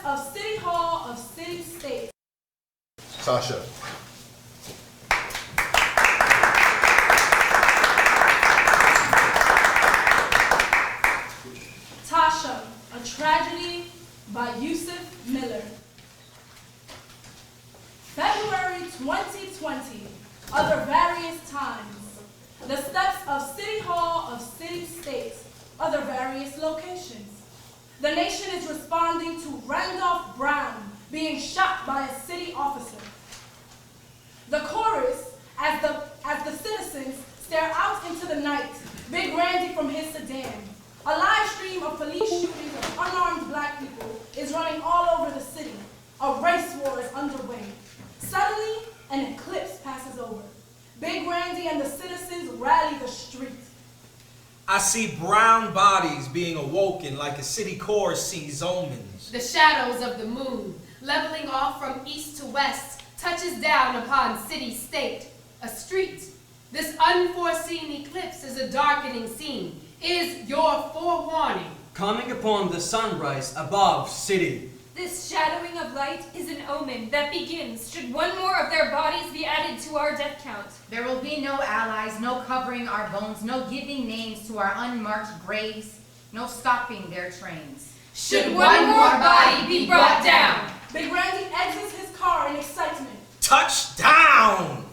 of City Hall of City State. Tasha. Tasha, a tragedy by Yusuf Miller. February 2020, other various times. The steps of City Hall of City State, other various locations. The nation is responding to Randolph Brown being shot by a city officer. The chorus, as the citizens stare out into the night, Big Randy from his sedan. A live stream of police shootings of unarmed black people is running all over the city. A race war is underway. Suddenly, an eclipse passes over. Big Randy and the citizens rally the street. I see brown bodies being awoken like a city chorus sees omens. The shadows of the moon, leveling off from east to west, touches down upon city-state, a street. This unforeseen eclipse is a darkening scene, is your forewarning. Coming upon the sunrise above city. This shadowing of light is an omen that begins should one more of their bodies be added to our death count. There will be no allies, no covering our bones, no giving names to our unmarked graves, no stopping their trains. Should one more body be brought down. Big Randy exits his car in excitement. Touchdown!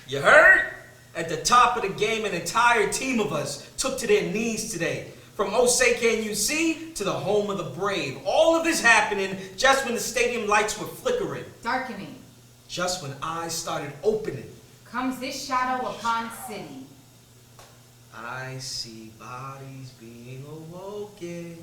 You heard? At the top of the game, an entire team of us took to their knees today. From Osei Can You See to the home of the brave. All of this happening just when the stadium lights were flickering. Darkening. Just when eyes started opening. Comes this shadow upon city. I see bodies being awoken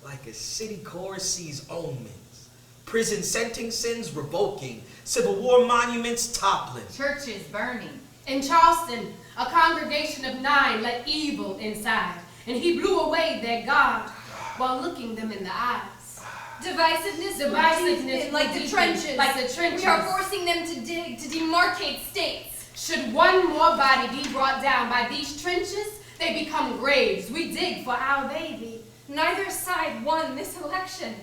like a city chorus sees omens. Prison sentencings revoking. Civil War monuments toppling. Churches burning. In Charleston, a congregation of 9 let evil inside, and he blew away their God while looking them in the eyes. Divisiveness like the trenches. Like the trenches. We are forcing them to dig, to demarcate states. Should one more body be brought down by these trenches, they become graves. We dig for our baby. Neither side won this election.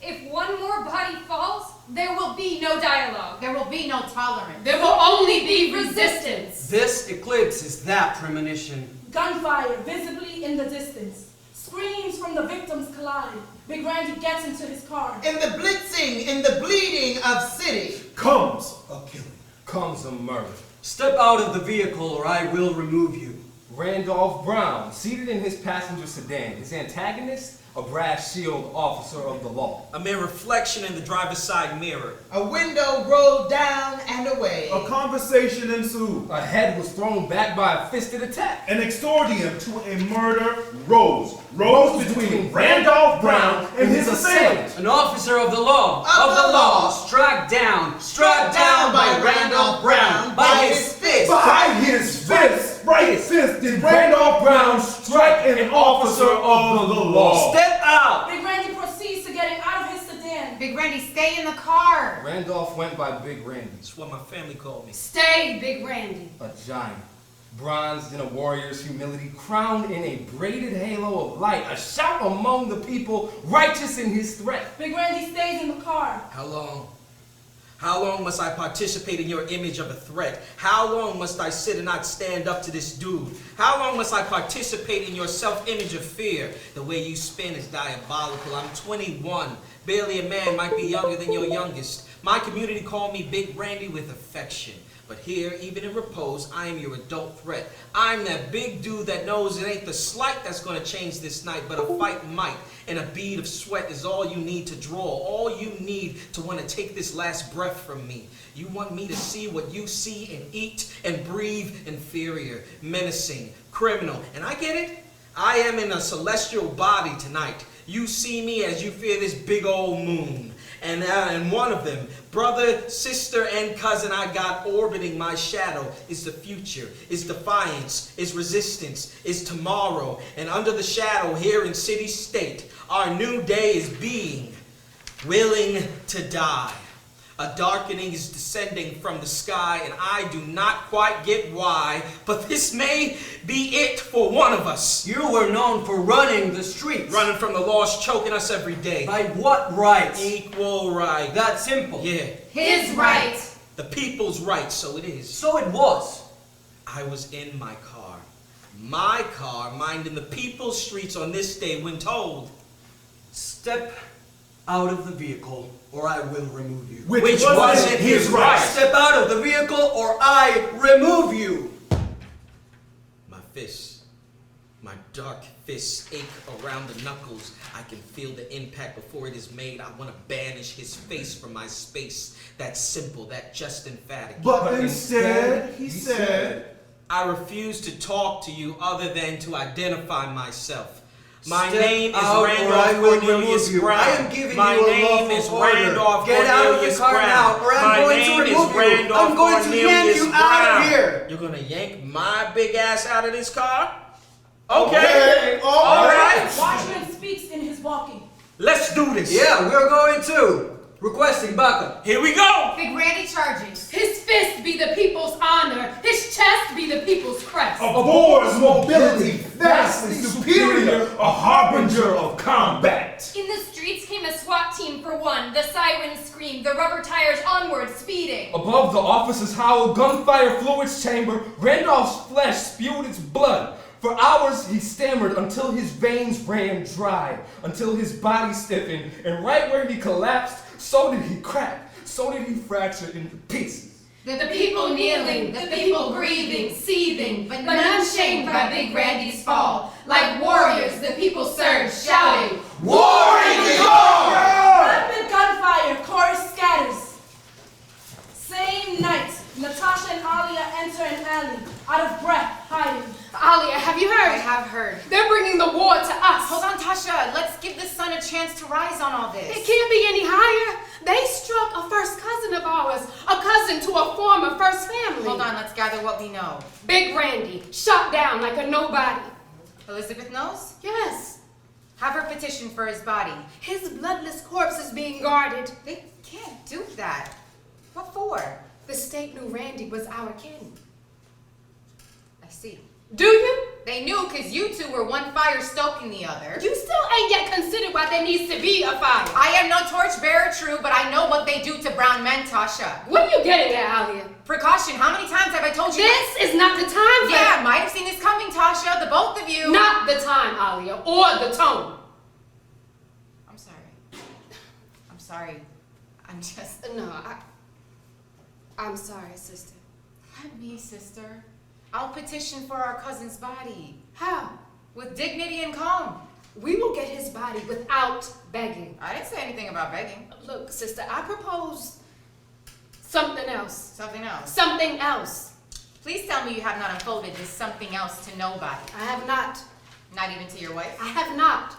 If one more body falls, there will be no dialogue. There will be no tolerance. There will only be resistance. This eclipse is that premonition. Gunfire visibly in the distance. Screams from the victims collide. Big Randy gets into his car. In the blitzing, in the bleeding of city. Comes a killing. Comes a murder. Step out of the vehicle or I will remove you. Randolph Brown, seated in his passenger sedan. His antagonist, a brass shield officer of the law. A mere reflection in the driver's side mirror. A window rolled down and away. A conversation ensued. A head was thrown back by a fisted attack. An exordium to a murder rose between Randolph Brown and his assailant. An officer of the law. Of the law. Struck down by Randolph Brown by his fist. By his fist. Right fist did Randolph Brown strike an officer of the law. Step out! Big Randy proceeds to getting out of his sedan. Big Randy, stay in the car. Randolph went by Big Randy. That's what my family called me. Stay, Big Randy. A giant, bronzed in a warrior's humility, crowned in a braided halo of light, a shout among the people, righteous in his threat. Big Randy stays in the car. How long? How long must I participate in your image of a threat? How long must I sit and not stand up to this dude? How long must I participate in your self-image of fear? The way you spin is diabolical. I'm 21. Barely a man, might be younger than your youngest. My community called me Big Randy with affection. But here, even in repose, I am your adult threat. I'm that big dude that knows it ain't the slight that's gonna change this night, but a fight might. And a bead of sweat is all you need to draw, all you need to want to take this last breath from me. You want me to see what you see and eat and breathe inferior, menacing, criminal. And I get it. I am in a celestial body tonight. You see me as you fear this big old moon. And one of them, brother, sister, and cousin I got orbiting my shadow is the future, is defiance, is resistance, is tomorrow. And under the shadow here in city state, our new day is being willing to die. A darkening is descending from the sky, and I do not quite get why, but this may be it for one of us. You were known for running the streets. Running from the laws, choking us every day. By what right? Equal right. That simple. Yeah. His right. The people's right, so it is. So it was. I was in my car. My car, minding the people's streets on this day when told. Step out of the vehicle, or I will remove you. Which wasn't his right. Step out of the vehicle, or I remove you. My fists, my dark fists ache around the knuckles. I can feel the impact before it is made. I want to banish his face from my space. That simple, that just emphatic. But instead, he said, I refuse to talk to you other than to identify myself. My Step name is out, or I Randolph will Cornelius remove you. Brown. I am giving My you a name lawful is order. Randolph Get out of the Cornelius car Brown. now, or I'm My going to name is remove you. Randolph I'm going to yank Cornelius you out of Brown. here. You're gonna yank my big ass out of this car? okay, all right. Watchman speaks in his walking. Let's do this. Yeah, we're going to. Requesting backup. Here we go. Big Randy charges. His fist be the people's honor. His chest be the people's crest. A boar's mobility vastly superior, a harbinger of combat. In the streets came a SWAT team for one. The sirens screamed, the rubber tires onward speeding. Above the officer's howl, gunfire flew its chamber. Randolph's flesh spewed its blood. For hours he stammered until his veins ran dry, until his body stiffened, and right where he collapsed, so did he crack, so did he fracture into pieces. The people kneeling, the people grieving, seething, but none shamed by Big Randy's fall. Like warriors, the people surged, shouting, War in the yard! Rapid gunfire, chorus scatters. Same night, Natasha and Alia enter an alley, out of breath, hiding. Alia, have you I heard? have heard. They're bringing the war to us. Hold on, Tasha. Let's give the sun a chance to rise on all It this. can't be any higher. They struck a first cousin of ours, a cousin to a former first family. Hold on, let's gather what we know. Big Randy, shot down like a nobody. Elizabeth knows? Yes, Have her petition for his body. his bloodless corpse is being guarded. They can't do that. What for? The state knew Randy was our kin. I see. Do you? They knew because you two were one fire stoking the other. You still ain't yet considered why there needs to be a fire. I am no torchbearer, true, but I know what they do to brown men, Tasha. What are you getting at, Alia? Precaution, how many times have I told you? This is not the time for Yeah, might have seen this coming, Tasha, the both of you. Not the time, Alia, or the tone. I'm sorry. I'm sorry. I'm just... No, I'm sorry, sister. Let me, sister. I'll petition for our cousin's body. How? With dignity and calm. We will get his body without begging. I didn't say anything about begging. Look, sister, I propose something else. Something else. Something else. Please tell me you have not unfolded this something else to nobody. I have not. Not even to your wife? I have not.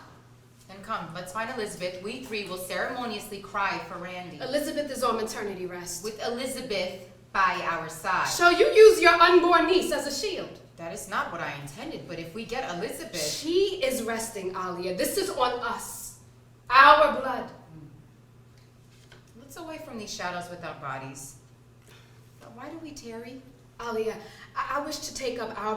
Then come, let's find Elizabeth. We three will ceremoniously cry for Randy. Elizabeth is on maternity rest. With Elizabeth by our side. So you use your unborn niece as a shield. That is not what I intended, but if we get Elizabeth... She is resting, Alia. This is on us. Our blood. Let's away from these shadows without bodies. But why do we tarry? Alia, I wish to take up our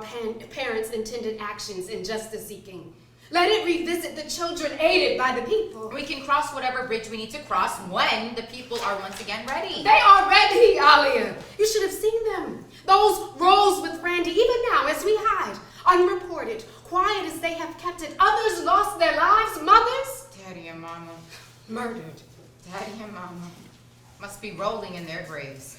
parents' intended actions in justice seeking. Let it revisit the children aided by the people. We can cross whatever bridge we need to cross when the people are once again ready. They are ready, Alia. You should have seen them. Those rolls with Randy, even now as we hide, unreported, quiet as they have kept it. Others lost their lives, mothers Daddy and Mama. murdered. Daddy and Mama must be rolling in their graves.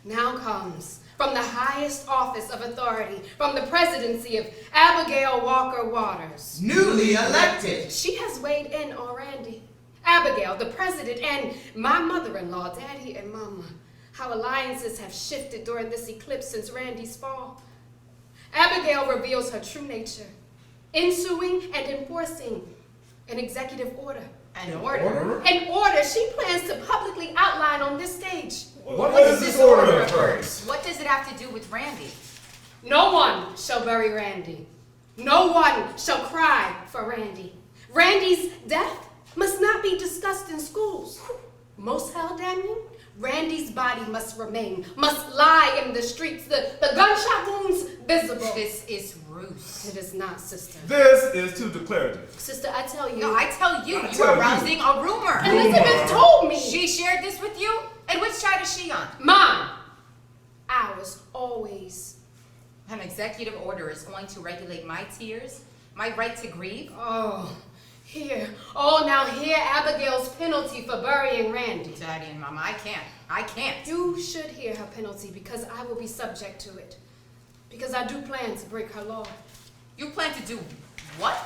Now comes, from the highest office of authority, from the presidency of Abigail Walker Waters. Newly elected. She has weighed in on Randy. Abigail, the president, and my mother-in-law, Daddy and Mama. How alliances have shifted during this eclipse since Randy's fall. Abigail reveals her true nature, ensuing and enforcing an executive order. An order? An order she plans to publicly outline on this stage. What is this order of hers? What does it have to do with Randy? No one shall bury Randy. No one shall cry for Randy. Randy's death must not be discussed in schools. Most held damning, Randy's body must remain, must lie in the streets, the gunshot wounds visible. This is ruse. It is not, sister. This is too declarative. Sister, I tell you. No, I tell you, I you tell are you. rousing a rumor. Elizabeth told me. She shared this with you? And which side is she on? Mine. Ours, always. An executive order is going to regulate my tears, my right to grieve. Oh, here. Oh, now here Abigail's penalty for burying Randy. Daddy and Mama, I can't. You should hear her penalty because I will be subject to it. Because I do plan to break her law. You plan to do what?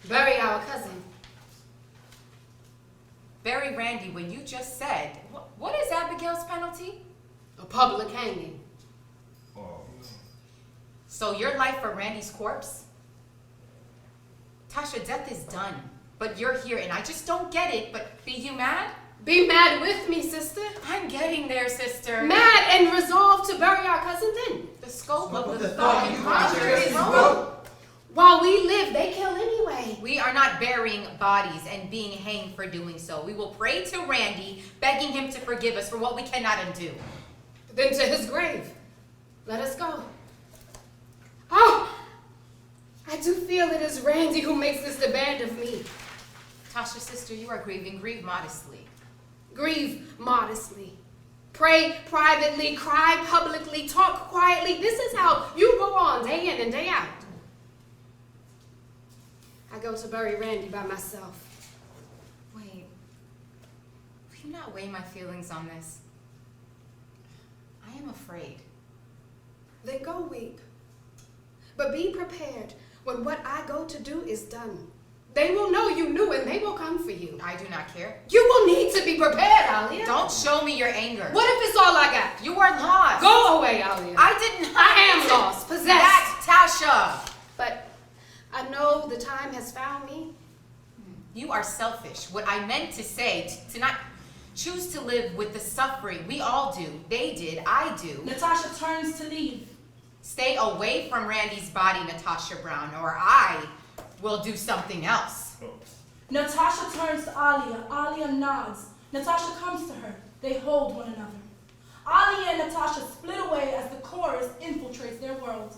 Bury our cousin. Bury Randy when you just said, what is Abigail's penalty? A public hanging. So your life for Randy's corpse? Tasha, death is done. But you're here and I just don't get it. But be you mad? Be mad with me, sister. I'm getting there, sister. Mad and resolved to bury our cousin then. The scope of the thought you conjure is broke. While we live, they kill anyway. We are not burying bodies and being hanged for doing so. We will pray to Randy, begging him to forgive us for what we cannot undo. Then to his grave. Let us go. Oh, I do feel it is Randy who makes this demand of me. Tasha, sister, you are grieving. Grieve modestly. Grieve modestly. Pray privately, cry publicly, talk quietly. This is how you go on day in and day out. I go to bury Randy by myself. Wait, will you not weigh my feelings on this? I am afraid. Then go weep. But be prepared when what I go to do is done. They will know you knew and they will come for you. I do not care. You will need to be prepared, Alia. Don't show me your anger. What if it's all I got? You are lost. Go away, Alia. I did not. I am lost, possessed. That's Tasha. But I know the time has found me. You are selfish. What I meant to say, to not choose to live with the suffering. We all do. They did. I do. Natasha turns to leave. Stay away from Randy's body, Natasha Brown, or I will do something else. Natasha turns to Alia. Alia nods. Natasha comes to her. They hold one another. Alia and Natasha split away as the chorus infiltrates their world.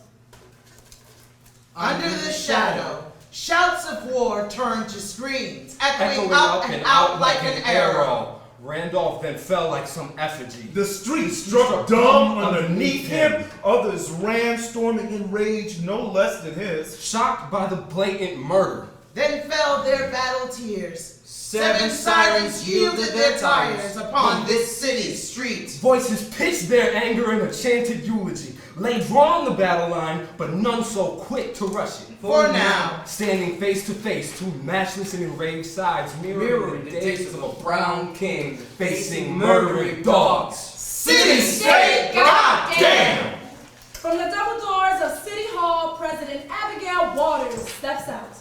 Under the shadow, shouts of war turn to screams, echoing Echoing up and out like an arrow. Randolph then fell like some effigy. The street struck dumb underneath him. Others ran, storming in rage no less than his. Shocked by the blatant murder. Then fell their battle tears. 7 sirens yielded their tires upon this city's streets. Voices pitched their anger in a chanted eulogy. Lay drawn the battle line, but none so quick to rush it. For now, Standing face to face, two matchless and enraged sides, mirroring the days of a brown king facing murdering dogs. city state, goddamn! From the double doors of City Hall, President Abigail Waters steps out.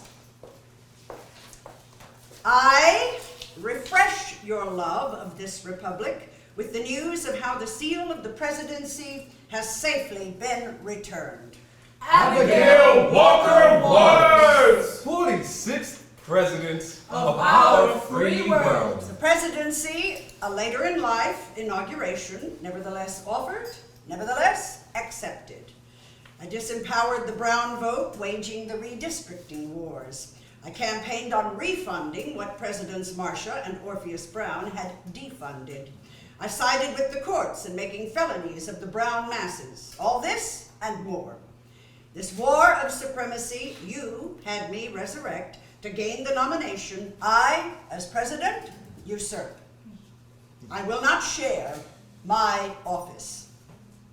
I refresh your love of this republic with the news of how the seal of the presidency has safely been returned. Abigail Walker Waters! 46th president Of our free world. The presidency, a later in life inauguration, nevertheless offered, nevertheless accepted. I disempowered the Brown vote, waging the redistricting wars. I campaigned on refunding what Presidents Marcia and Orpheus Brown had defunded. I sided with the courts in making felonies of the Brown masses. All this and more. This war of supremacy you had me resurrect to gain the nomination I, as president, usurp. I will not share my office,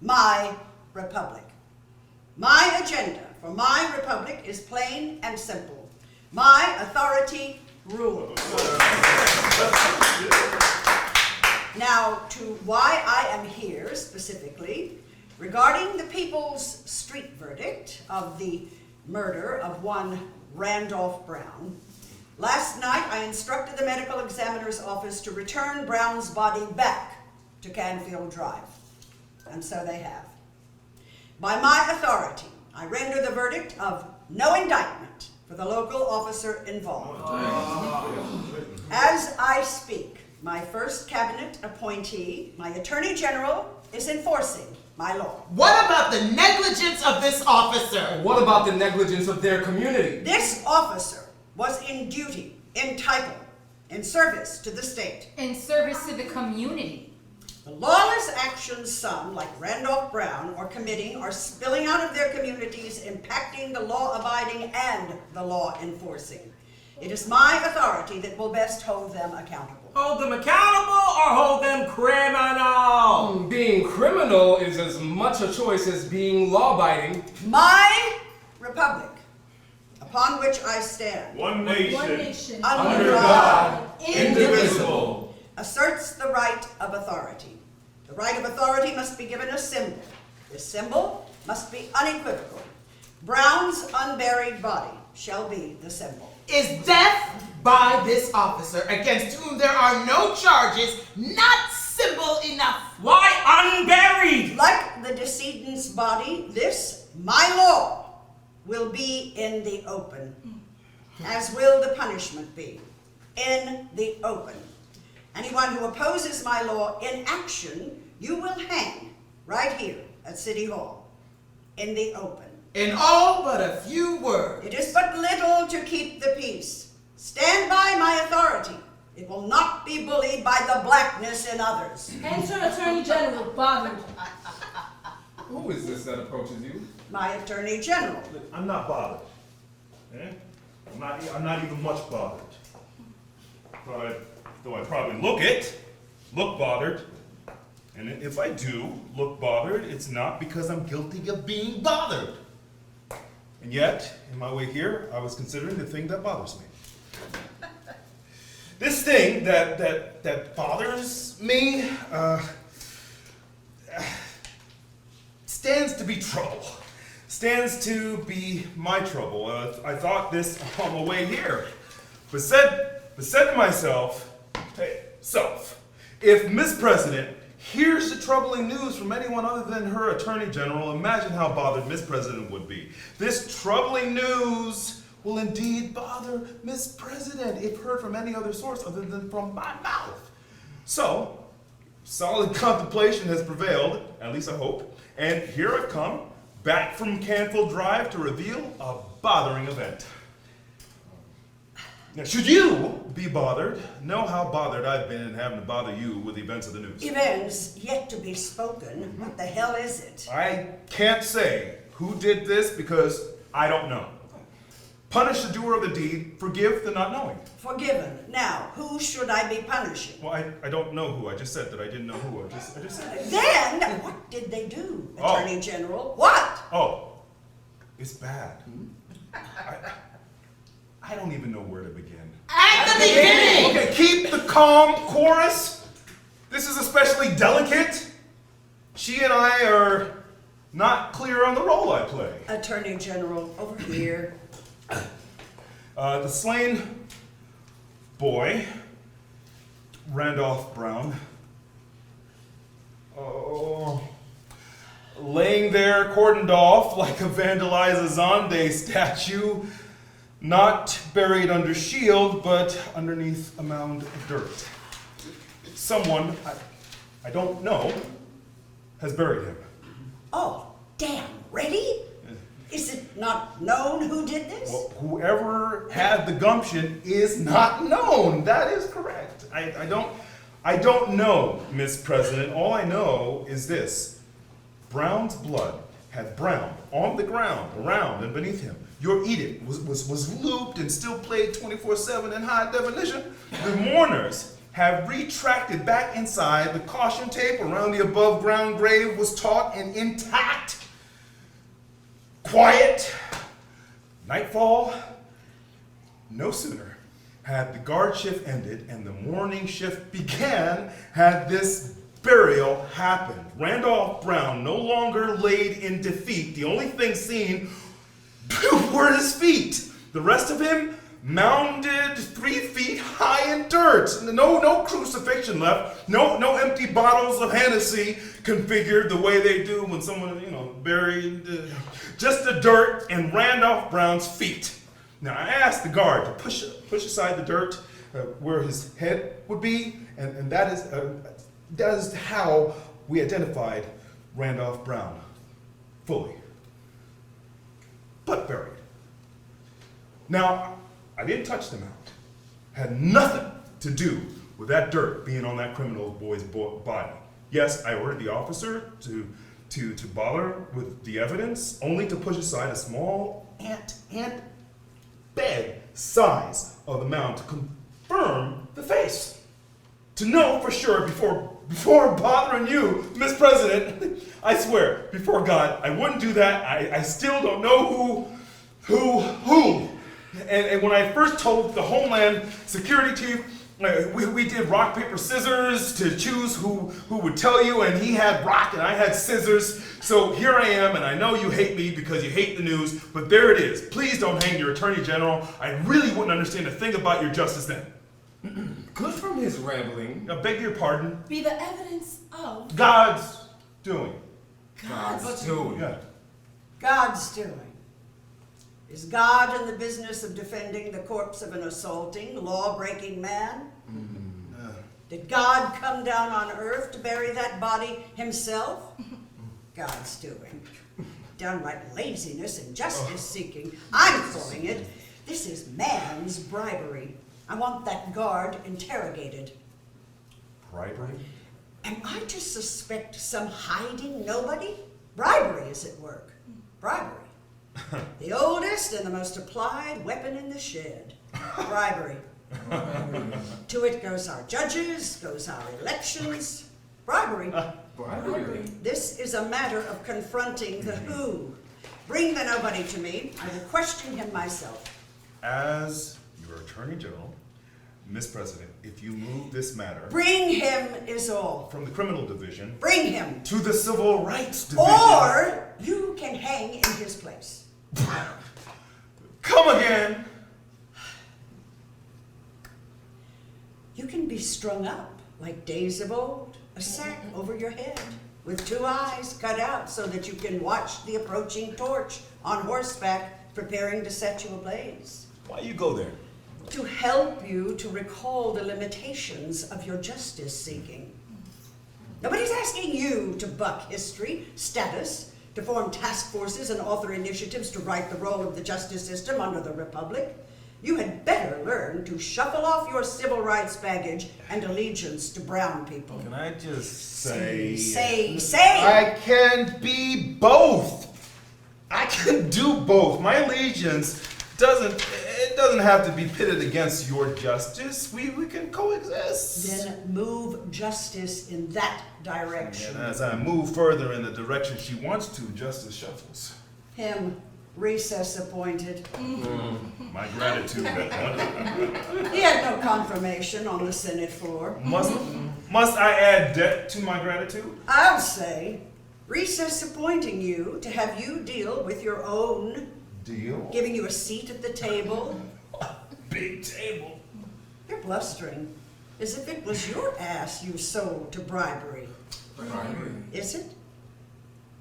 my republic. My agenda for my republic is plain and simple. My authority rules. Now, to why I am here specifically, regarding the People's Street verdict of the murder of one Randolph Brown, last night I instructed the medical examiner's office to return Brown's body back to Canfield Drive, and so they have. By my authority, I render the verdict of no indictment for the local officer involved. As I speak, my first cabinet appointee, my Attorney General, is enforcing my law. What about the negligence of this officer? What about the negligence of their community? This officer was in duty, in title, in service to the state. In service to the community. The lawless actions some, like Randolph Brown, are committing are spilling out of their communities, impacting the law-abiding and the law-enforcing. It is my authority that will best hold them accountable. Hold them accountable or hold them criminal? Being criminal is as much a choice as being law-abiding. My republic, upon which I stand, One nation, under God, indivisible. asserts the right of authority. The right of authority must be given a symbol. This symbol must be unequivocal. Brown's unburied body shall be the symbol. Is death by this officer, against whom there are no charges, not symbol enough? Why unburied? Like the decedent's body, this, my law, will be in the open, as will the punishment be, in the open. Anyone who opposes my law in action, you will hang right here at City Hall, in the open. In all but a few words. It is but little to keep the peace. Stand by my authority. It will not be bullied by the blackness in others. Enter Attorney General Bothered. Who is this that approaches you? My Attorney General. I'm not bothered. I'm not even much bothered. Though I probably look bothered. And if I do look bothered, it's not because I'm guilty of being bothered. And yet, in my way here, I was considering the thing that bothers me. This thing that bothers me stands to be trouble. Stands to be my trouble. I thought this on the way here, but said to myself, hey, self, if Miss President hears the troubling news from anyone other than her Attorney General, imagine how bothered Miss President would be. This troubling news will indeed bother Miss President if heard from any other source other than from my mouth. So, solid contemplation has prevailed, at least I hope, and here I come, back from Canfield Drive to reveal a bothering event. Now, should you be bothered, know how bothered I've been in having to bother you with events of the news. Events yet to be spoken. What the hell is it? I can't say who did this because I don't know. Punish the doer of the deed, forgive the not knowing. Forgiven. Now, who should I be punishing? Well, I don't know who. I just said that I didn't know who. I just said. Then, what did they do, Oh. Attorney General? What? Oh, it's bad. I don't even know where to begin. At the beginning! Okay, keep the calm, chorus. This is especially delicate. She and I are not clear on the role I play. Attorney General, over here. The slain boy, Randolph Brown, laying there cordoned off like a vandalized Azande statue, not buried under shield, but underneath a mound of dirt. Someone, I don't know, has buried him. Oh, damn, ready? Is it not known who did this? Well, whoever had the gumption is not known. That is correct. I don't know, Miss President. All I know is this. Brown's blood had browned on the ground, around and beneath him. Your edict was looped and still played 24/7 in high definition. The mourners have retracted back inside. The caution tape around the above ground grave was taut and intact. Quiet. Nightfall. No sooner had the guard shift ended and the morning shift began had this burial happened. Randolph Brown no longer laid in defeat. The only thing seen were his feet. The rest of him mounded 3 feet high in dirt. No crucifixion left. No empty bottles of Hennessy configured the way they do when someone, buried. Just the dirt and Randolph Brown's feet. Now I asked the guard to push aside the dirt, where his head would be, and that is how we identified Randolph Brown fully, but buried. Now, I didn't touch the mound. Had nothing to do with that dirt being on that criminal boy's body. Yes, I ordered the officer to bother with the evidence, only to push aside a small ant bed size of the mound to confirm the face. To know for sure before bothering you, Miss President, I swear, before God, I wouldn't do that. I still don't know who. And when I first told the Homeland Security Chief, we did rock, paper, scissors to choose who would tell you, and he had rock and I had scissors. So here I am, and I know you hate me because you hate the news, but there it is. Please don't hang your Attorney General. I really wouldn't understand a thing about your justice then. Good from his rambling. I beg your pardon. Be the evidence of God's doing. God's doing. Yeah. God's doing. Is God in the business of defending the corpse of an assaulting, law-breaking man? Did God come down on earth to bury that body himself? God's doing. Downright laziness and justice seeking, I'm calling it. This is man's bribery. I want that guard interrogated. Bribery? Am I to suspect some hiding nobody? Bribery is at work. Bribery. The oldest and the most applied weapon in the shed. Bribery. To it goes our judges, goes our elections. Bribery. Bribery. This is a matter of confronting the who. Bring the nobody to me. I will question him myself. As your Attorney General, Miss President, if you move this matter Bring him is all. from the criminal division Bring him. to the civil rights division. Or you can hang in his place. Come again. You can be strung up like days of old, a sack over your head, with two eyes cut out so that you can watch the approaching torch on horseback preparing to set you ablaze. Why you go there? To help you to recall the limitations of your justice seeking. Nobody's asking you to buck history, status, to form task forces and author initiatives to right the role of the justice system under the Republic. You had better learn to shuffle off your civil rights baggage and allegiance to brown people. Can I just say... Say! I can be both. I can do both. My allegiance doesn't have to be pitted against your justice. We can coexist. Then move justice in that direction. And as I move further in the direction she wants to, justice shuffles. Him, recess appointed. My gratitude. He had no confirmation on the Senate floor. Must I add debt to my gratitude? I'll say, recess appointing you to have you deal with your own, Deal? giving you a seat at the table. Big table. You're blustering, as if it was your ass you sold to bribery. Is it?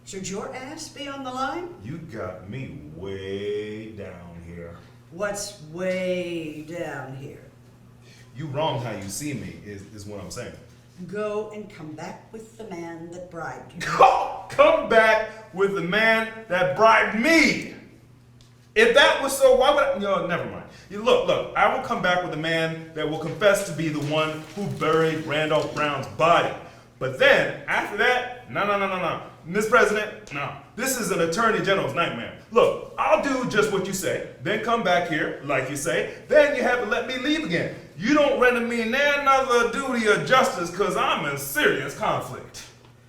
Should your ass be on the line? You got me way down here. What's way down here? You wrong how you see me, is what I'm saying. Go and come back with the man that bribed you. Come back with the man that bribed me. If that was so, why would I? No, never mind. Look, I will come back with a man that will confess to be the one who buried Randolph Brown's body. But then, after that, no. Miss President, no. This is an Attorney General's nightmare. Look, I'll do just what you say, then come back here, like you say, then you have to let me leave again. You don't render me another duty of justice because I'm in serious conflict.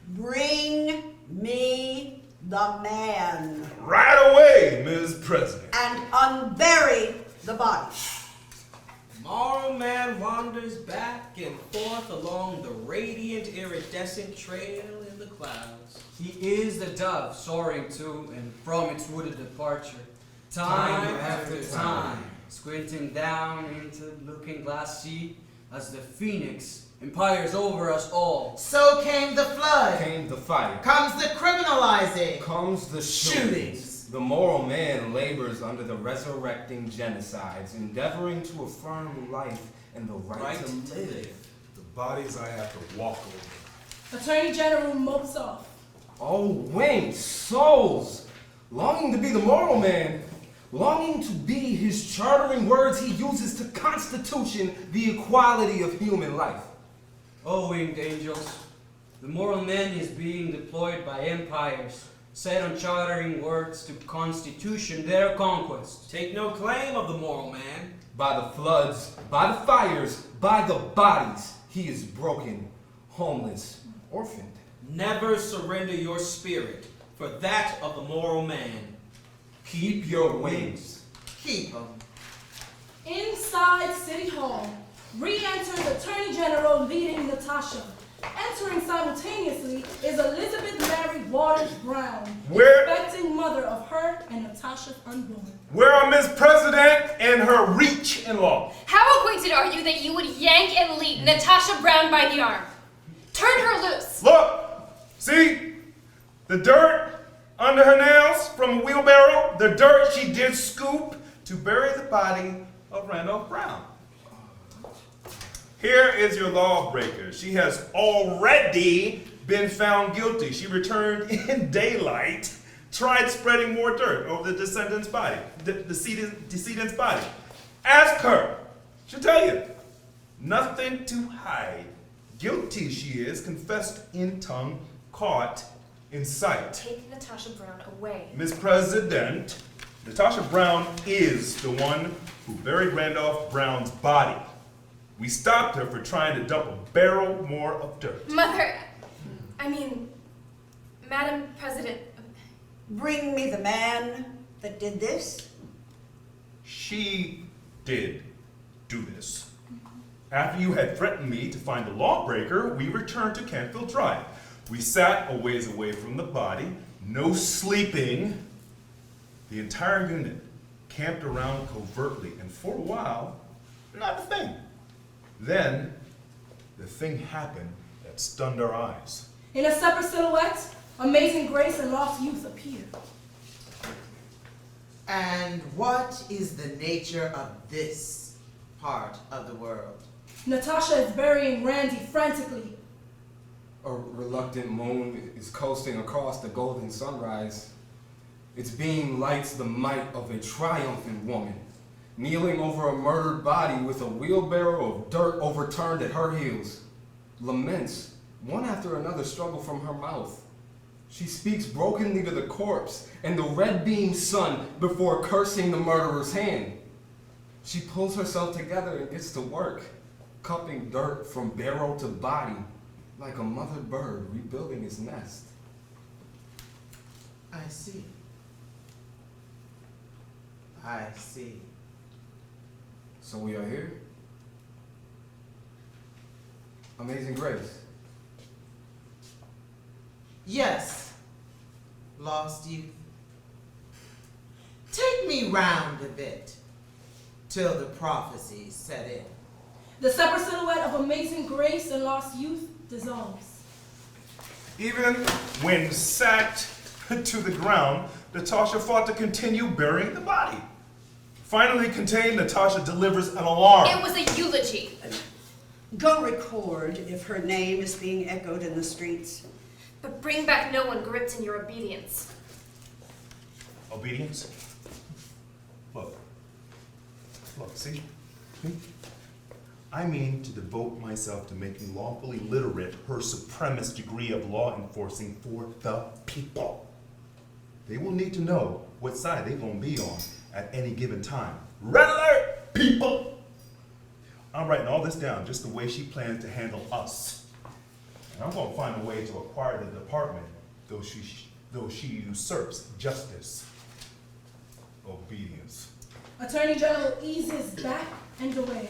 Bring me the man. Right away, Ms. President. And unbury the body. Tomorrow man wanders back and forth along the radiant, iridescent trail in the clouds. He is the dove soaring to and from its wooded departure, time after time, squinting down into the looking glass sea as the phoenix empires over us all. So came the flood. Came the fire. Comes the criminalizing. Comes the Shootings. The moral man labors under the resurrecting genocides, endeavoring to affirm life and the right to live. The bodies I have to walk over. Attorney General mopes off. Oh, winged souls! Longing to be the moral man, longing to be his chartering words he uses to constitution the equality of human life. Oh, winged angels, the moral man is being deployed by empires, set on chartering words to constitution their conquest. Take no claim of the moral man. By the floods, by the fires, by the bodies, he is broken, homeless, orphaned. Never surrender your spirit for that of the moral man. Keep your wings. Keep them. Inside City Hall, re-enters Attorney General leading Natasha. Entering simultaneously is Elizabeth Mary Waters Brown, Where- expecting mother of her and Natasha's unborn. Where are Ms. President and her reach-in-law? How acquainted are you that you would yank and lead Natasha Brown by the arm? Turn her loose. Look! See? The dirt under her nails from a wheelbarrow? The dirt she did scoop to bury the body of Randolph Brown. Here is your lawbreaker. She has already been found guilty. She returned in daylight, tried spreading more dirt over the decedent's body. Decedent's body. Ask her. She'll tell you. Nothing to hide. Guilty she is, confessed in tongue, caught in sight. Take Natasha Brown away. Ms. President, Natasha Brown is the one who buried Randolph Brown's body. We stopped her for trying to dump a barrel more of dirt. Madam President. Bring me the man that did this. She did do this. After you had threatened me to find the lawbreaker, we returned to Canfield Drive. We sat a ways away from the body, no sleeping. The entire unit camped around covertly, and for a while, not a thing. Then, the thing happened that stunned our eyes. In a separate silhouette, Amazing Grace and Lost Youth appear. And what is the nature of this part of the world? Natasha is burying Randy frantically. A reluctant moon is coasting across the golden sunrise. Its beam lights the might of a triumphant woman, kneeling over a murdered body with a wheelbarrow of dirt overturned at her heels. Laments, one after another, struggle from her mouth. She speaks brokenly to the corpse and the red beam sun before cursing the murderer's hand. She pulls herself together and gets to work, cupping dirt from barrel to body, like a mother bird rebuilding its nest. I see. I see. So we are here. Amazing Grace. Yes, lost youth. Take me round a bit till the prophecies set in. The separate silhouette of Amazing Grace and Lost Youth dissolves. Even when sacked to the ground, Natasha fought to continue burying the body. Finally contained, Natasha delivers an alarm. It was a eulogy. Go record if her name is being echoed in the streets. But bring back no one gripped in your obedience. Obedience? Look, see? I mean to devote myself to making lawfully literate her supremacist degree of law enforcing for the people. They will need to know what side they're gonna be on at any given time. Red alert, people! I'm writing all this down just the way she plans to handle us. And I'm gonna find a way to acquire the department, though she usurps justice. Obedience. Attorney General eases back and away.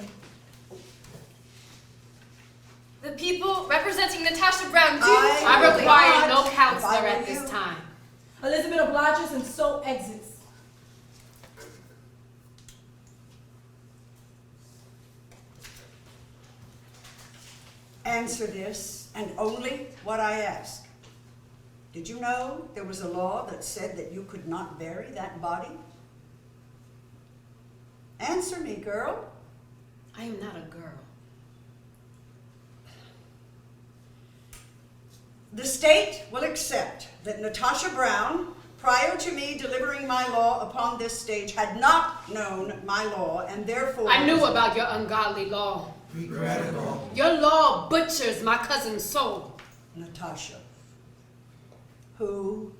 The people representing Natasha Brown do I require no If counselor I were at you. this time. Elizabeth obliges and so exits. Answer this, and only what I ask. Did you know there was a law that said that you could not bury that body? Answer me, girl. I am not a girl. The state will accept that Natasha Brown, prior to me delivering my law upon this stage, had not known my law, and therefore... I knew about your ungodly law. Regrettable. Your law butchers my cousin's soul. Natasha, who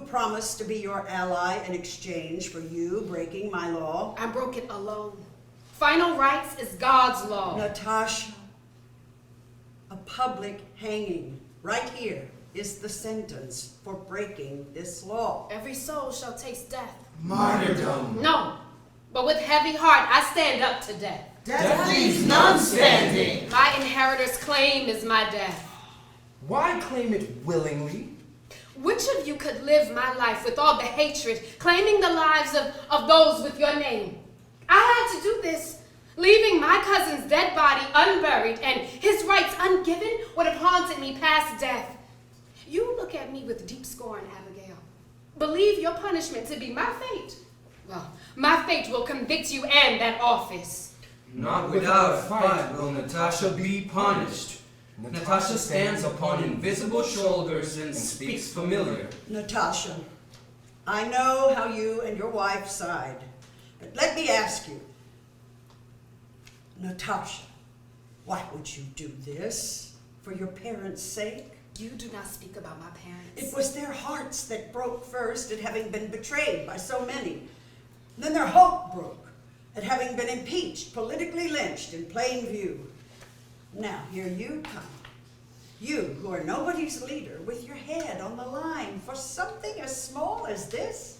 promised to be your ally in exchange for you breaking my law? I broke it alone. Final rights is God's law. Natasha, a public hanging right here is the sentence for breaking this law. Every soul shall taste death. Martyrdom. No, but with heavy heart I stand up to death. Death leaves none standing. My inheritor's claim is my death. Why claim it willingly? Which of you could live my life with all the hatred, claiming the lives of those with your name? I had to do this, leaving my cousin's dead body unburied and his rights ungiven would have haunted me past death. You look at me with deep scorn, Abigail. Believe your punishment to be my fate. Well, my fate will convict you and that office. Not without a fight will Natasha be punished. Natasha stands upon invisible shoulders and speaks familiar. Natasha, I know how you and your wife sighed, but let me ask you, Natasha, why would you do this? For your parents' sake? You do not speak about my parents. It was their hearts that broke first at having been betrayed by so many. Then their hope broke at having been impeached, politically lynched in plain view. Now here you come. You who are nobody's leader with your head on the line for something as small as this.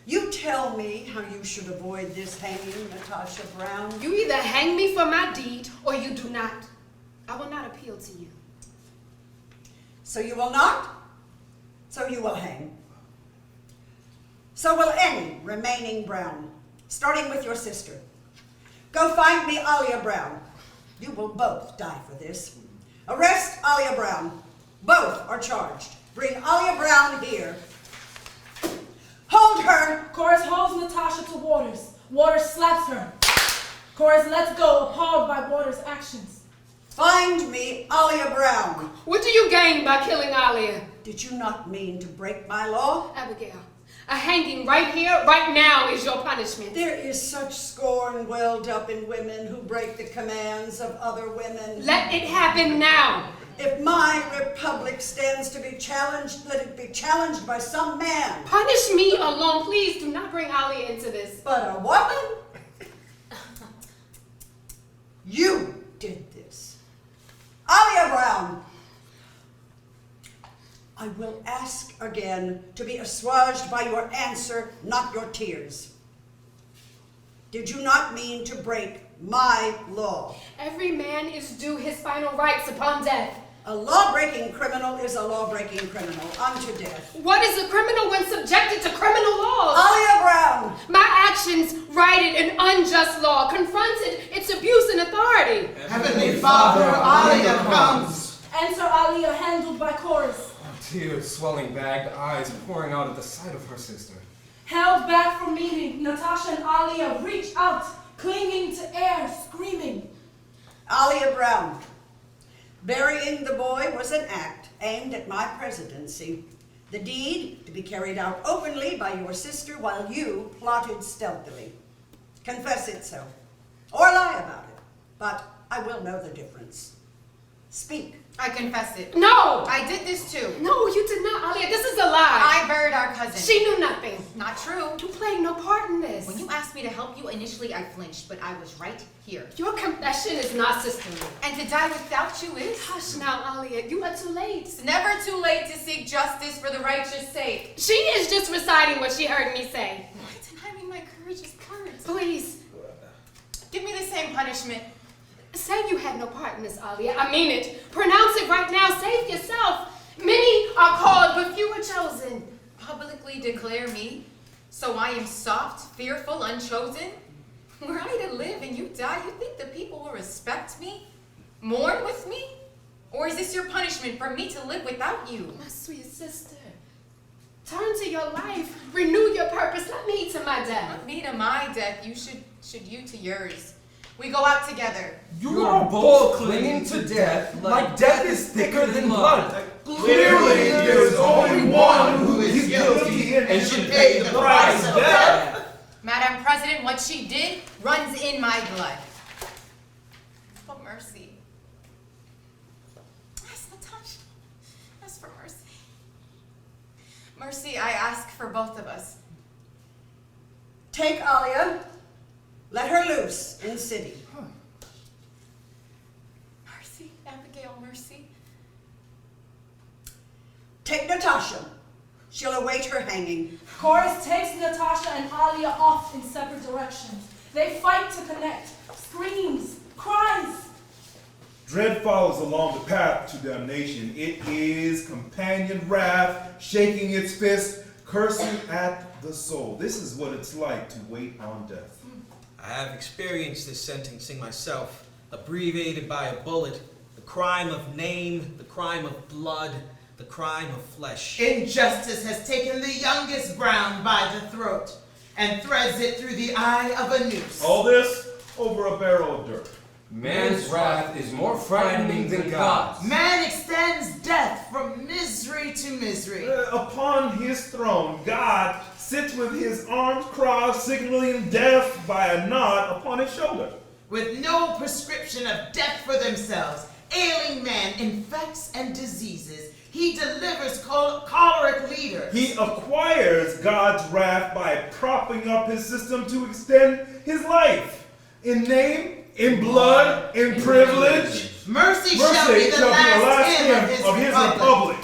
You tell me how you should avoid this hanging, Natasha Brown. You either hang me for my deed or you do not. I will not appeal to you. So you will not? So you will hang. So will any remaining Brown, starting with your sister. Go find me Alia Brown. You will both die for this. Arrest Alia Brown. Both are charged. Bring Alia Brown here. Hold her! Chorus holds Natasha to Waters. Waters slaps her. Chorus lets go, appalled by Waters' actions. Find me Alia Brown. What do you gain by killing Alia? Did you not mean to break my law? Abigail, a hanging right here, right now is your punishment. There is such scorn welled up in women who break the commands of other women. Let it happen now. If my republic stands to be challenged, let it be challenged by some man. Punish me alone. Please do not bring Alia into this. But a woman? You did this. Alia Brown. I will ask again to be assuaged by your answer, not your tears. Did you not mean to break my law? Every man is due his final rights upon death. A law-breaking criminal is a law-breaking criminal unto death. What is a criminal when subjected to criminal laws? Alia Brown! My actions righted an unjust law, confronted its abuse and authority. Heavenly Father, Alia comes. Enter Alia, handled by Chorus. Tears swelling bagged eyes pouring out at the sight of her sister. Held back from meeting, Natasha and Alia reach out, clinging to air, screaming. Alia Brown. Burying the boy was an act aimed at my presidency. The deed to be carried out openly by your sister while you plotted stealthily. Confess it so, or lie about it, but I will know the difference. Speak. I confess it. No! I did this too. No, you did not, Alia. This is a lie. I buried our cousin. She knew nothing. Not true. You played no part in this. When you asked me to help you, initially I flinched, but I was right here. Your confession is not sisterly. And to die without you is? Hush now, Alia. You are too late. It's never too late to seek justice for the righteous sake. She is just reciting what she heard me say. What? And I mean, my courage is hurt. Please, Give me the same punishment. say you had no part in this, Alia. I mean it. Pronounce it right now. Save yourself. Many are called, but few are chosen. Publicly declare me, so I am soft, fearful, unchosen? Were I to live and you die, you think the people will respect me? Mourn with me? Or is this your punishment for me to live without you? My sweet sister, turn to your life, renew your purpose, let me to my death. Not me to my death, you should you to yours. We go out together. You are both clinging to death like death is thicker than blood. Clearly, there is only one who is guilty and should pay the price of death. Madam President, what she did runs in my blood. But mercy. Ask Natasha. Ask for mercy. Mercy, I ask for both of us. Take Alia. Let her loose in the city. Mercy, Abigail, mercy. Take Natasha. She'll await her hanging. Chorus takes Natasha and Alia off in separate directions. They fight to connect. Screams, cries. Dread follows along the path to damnation. It is companion wrath, shaking its fist, cursing at the soul. This is what it's like to wait on death. I have experienced this sentencing myself, abbreviated by a bullet, the crime of name, the crime of blood, the crime of flesh. Injustice has taken the youngest Brown by the throat and threads it through the eye of a noose. All this over a barrel of dirt. Man's wrath is more frightening than God's. Man extends death from misery to misery. Upon his throne, God sits with his arms crossed, signaling death by a nod upon his shoulder. With no prescription of death for themselves, ailing man infects and diseases. He delivers choleric leaders. He acquires God's wrath by propping up his system to extend his life. In name, in blood, in privilege. Mercy shall be the last hymn of his republic.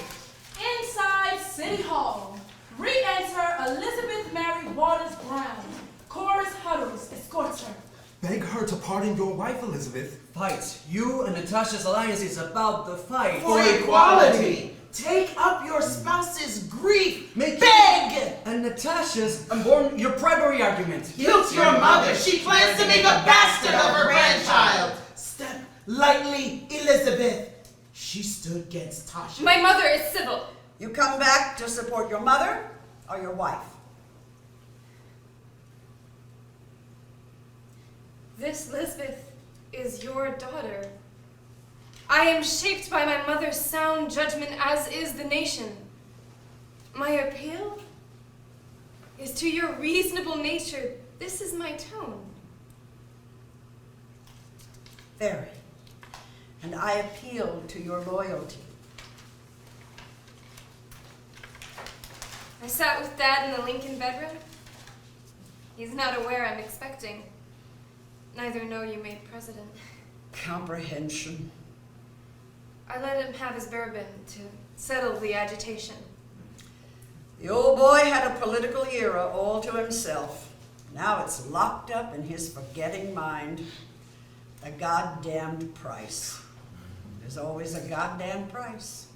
Inside City Hall, re-enter Elizabeth Mary Waters Brown. Chorus huddles, escorts her. Beg her to pardon your wife, Elizabeth. Fight. You and Natasha's alliance is about the fight. For equality. Take up your spouse's grief. Make Beg! And Natasha's unborn your primary argument. Guilt your mother. She plans to make a bastard of her grandchild. Step lightly, Elizabeth. She stood against Tasha. My mother is civil. You come back to support your mother or your wife. This Lisbeth is your daughter. I am shaped by my mother's sound judgment, as is the nation. My appeal is to your reasonable nature. This is my tone. Very. And I appeal to your loyalty. I sat with Dad in the Lincoln bedroom. He's not aware I'm expecting. Neither know you made president. Comprehension. I let him have his bourbon to settle the agitation. The old boy had a political era all to himself. Now it's locked up in his forgetting mind. A goddamned price. There's always a goddamn price.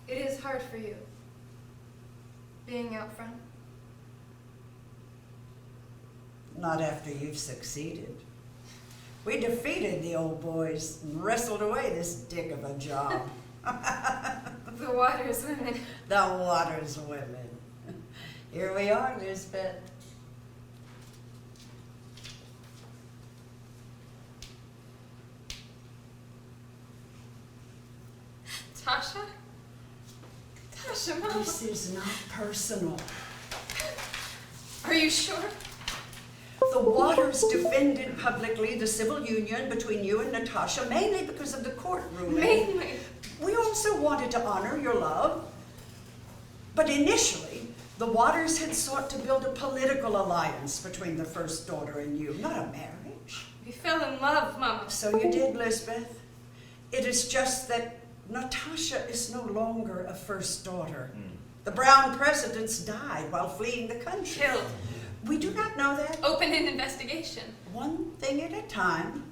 It is hard for you, being out front. Not after you've succeeded. We defeated the old boys and wrestled away this dick of a job. The Waters women. The Waters women. Here we are, Lisbeth. Tasha? Tasha, Mama. This is not personal. Are you sure? The Waters defended publicly the civil union between you and Natasha, mainly because of the court ruling. Mainly. We also wanted to honor your love. But initially, the Waters had sought to build a political alliance between the first daughter and you, not a marriage. We fell in love, Mama. So you did, Lisbeth. It is just that Natasha is no longer a first daughter. The Brown presidents died while fleeing the country. Killed. We do not know that. Open an investigation. One thing at a time.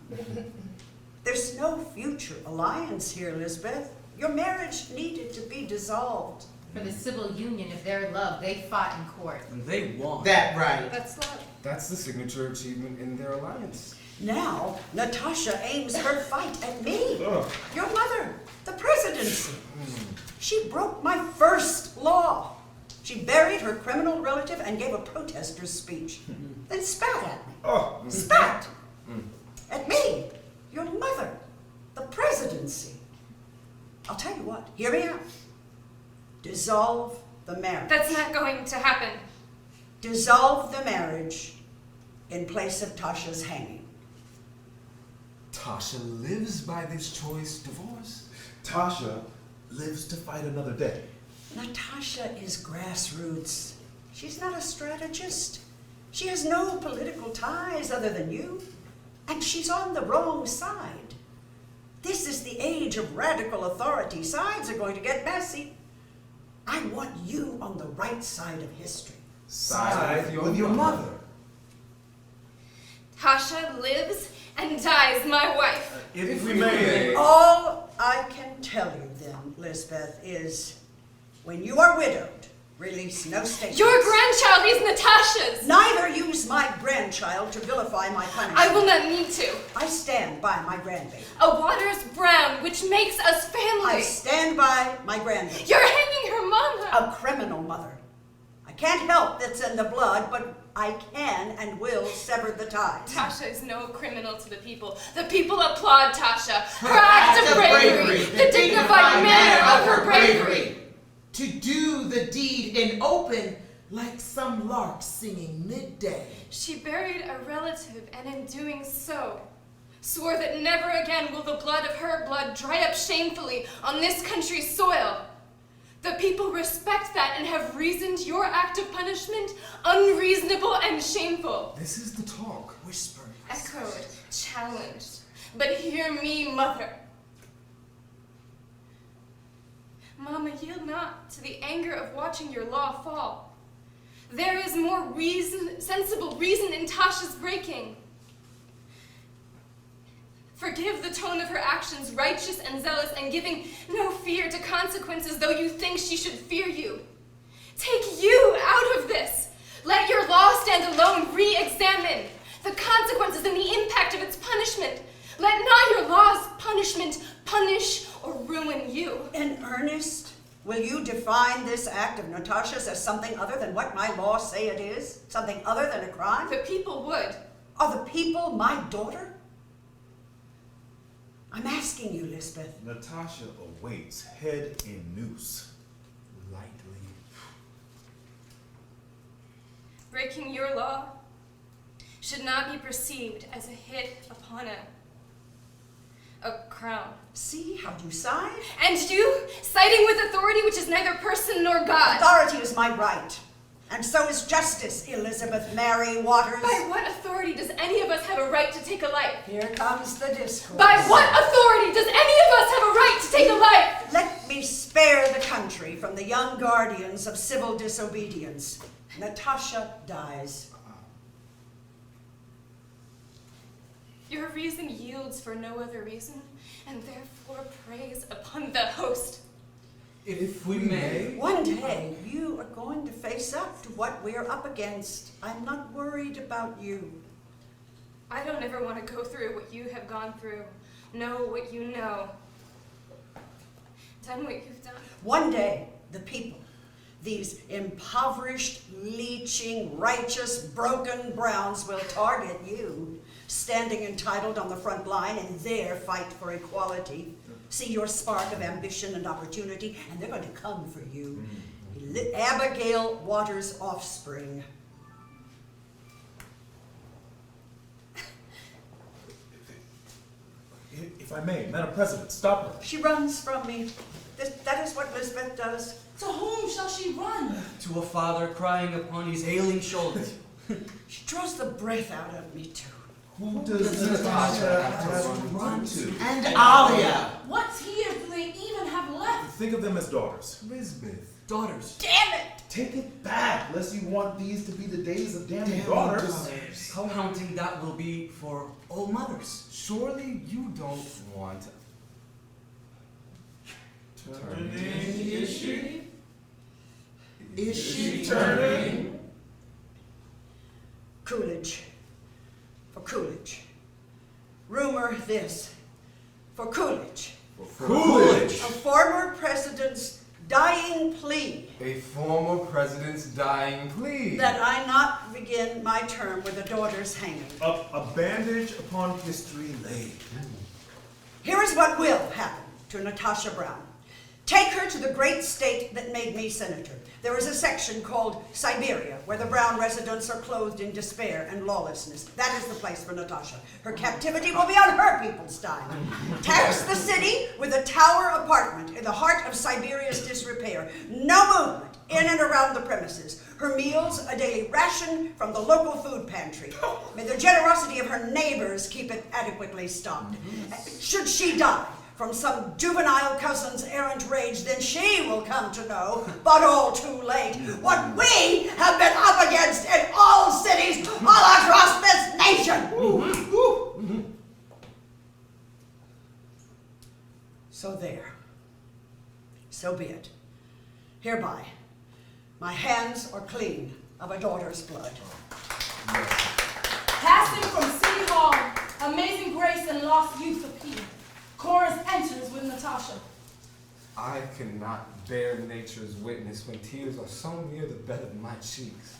There's no future alliance here, Lisbeth. Your marriage needed to be dissolved. For the civil union of their love, they fought in court. And they won. That right. That's love. That's the signature achievement in their alliance. Now, Natasha aims her fight at me, Ugh. your mother, the presidency. She broke my first law. She buried her criminal relative and gave a protester's speech, then spat at me. Oh. Spat at me, your mother, the presidency. I'll tell you what, hear me out. Dissolve the marriage. That's not going to happen. Dissolve the marriage in place of Tasha's hanging. Tasha lives by this choice, divorce. Tasha lives to fight another day. Natasha is grassroots. She's not a strategist. She has no political ties other than you. And she's on the wrong side. This is the age of radical authority. Sides are going to get messy. I want you on the right side of history. Side with your mother. Tasha lives and dies my wife. If we may. All I can tell you then, Lisbeth, is when you are widowed, release no statements. Your grandchild is Natasha's. Neither use my grandchild to vilify my punishment. I will not need to. I stand by my grandbaby. A Waters Brown, which makes us family. I stand by my grandbaby. You're hanging her mama. A criminal mother. I can't help that's in the blood, but I can and will sever the ties. Tasha is no criminal to the people. The people applaud Tasha. Her act of bravery. The dignified manner of her bravery. To do the deed in open like some lark singing midday. She buried a relative, and in doing so, swore that never again will the blood of her blood dry up shamefully on this country's soil. The people respect that and have reasoned your act of punishment unreasonable and shameful. This is the talk. Whisper. Echoed, challenged. But hear me, mother. Mama, yield not to the anger of watching your law fall. There is more reason, sensible reason in Tasha's breaking. Forgive the tone of her actions, righteous and zealous, and giving no fear to consequences, though you think she should fear you. Take you out of this. Let your law stand alone. Re-examine the consequences and the impact of its punishment. Let not your law's punishment punish or ruin you. In earnest, will you define this act of Natasha's as something other than what my laws say it is? Something other than a crime? The people would. Are the people my daughter? I'm asking you, Lisbeth. Natasha awaits, head in noose. Lightly. Breaking your law should not be perceived as a hit upon a crown. See how you side? And you, siding with authority which is neither person nor God. Authority is my right. And so is justice, Elizabeth Mary Waters. By what authority does any of us have a right to take a life? Here comes the discourse. By what authority does any of us have a right to take a life? Let me spare the country from the young guardians of civil disobedience. Natasha dies. Your reason yields for no other reason, and therefore preys upon the host. If we may. One day, you are going to face up to what we're up against. I'm not worried about you. I don't ever want to go through what you have gone through, know what you know, done what you've done. One day, the people, these impoverished, leeching, righteous, broken Browns will target you, standing entitled on the front line in their fight for equality. See your spark of ambition and opportunity, and they're going to come for you. Abigail Waters' offspring. If I may, Madam President, stop her. She runs from me. That is what Lisbeth does. To whom shall she run? To a father crying upon his ailing shoulder. She draws the breath out of me, too. Who does Natasha have to run to? And Alia. What tears do they even have left? Think of them as daughters. Lisbeth. Daughters. Damn it! Take it back, lest you want these to be the days of damning daughters. How haunting that will be for all mothers. Surely you don't want. Turning, is she? Is she turning? Coolidge. For Coolidge. Rumor this, for Coolidge, Coolidge. a former president's dying plea A former president's dying plea. that I not begin my term with a daughter's hanging. A bandage upon history laid. Here is what will happen to Natasha Brown. Take her to the great state that made me senator. There is a section called Siberia, where the Brown residents are clothed in despair and lawlessness. That is the place for Natasha. Her captivity will be on her people's time. Tax the city with a tower apartment in the heart of Siberia's disrepair. No movement in and around the premises. Her meals, a daily ration from the local food pantry. May the generosity of her neighbors keep it adequately stocked. Should she die from some juvenile cousin's errant rage, then she will come to know, but all too late, what we have been up against in all cities all across this nation. So there. So be it. Hereby, my hands are clean of a daughter's blood. Passing from City Hall, amazing grace and lost youth appear. Chorus enters with Natasha. I cannot bear nature's witness when tears are so near the bed of my cheeks.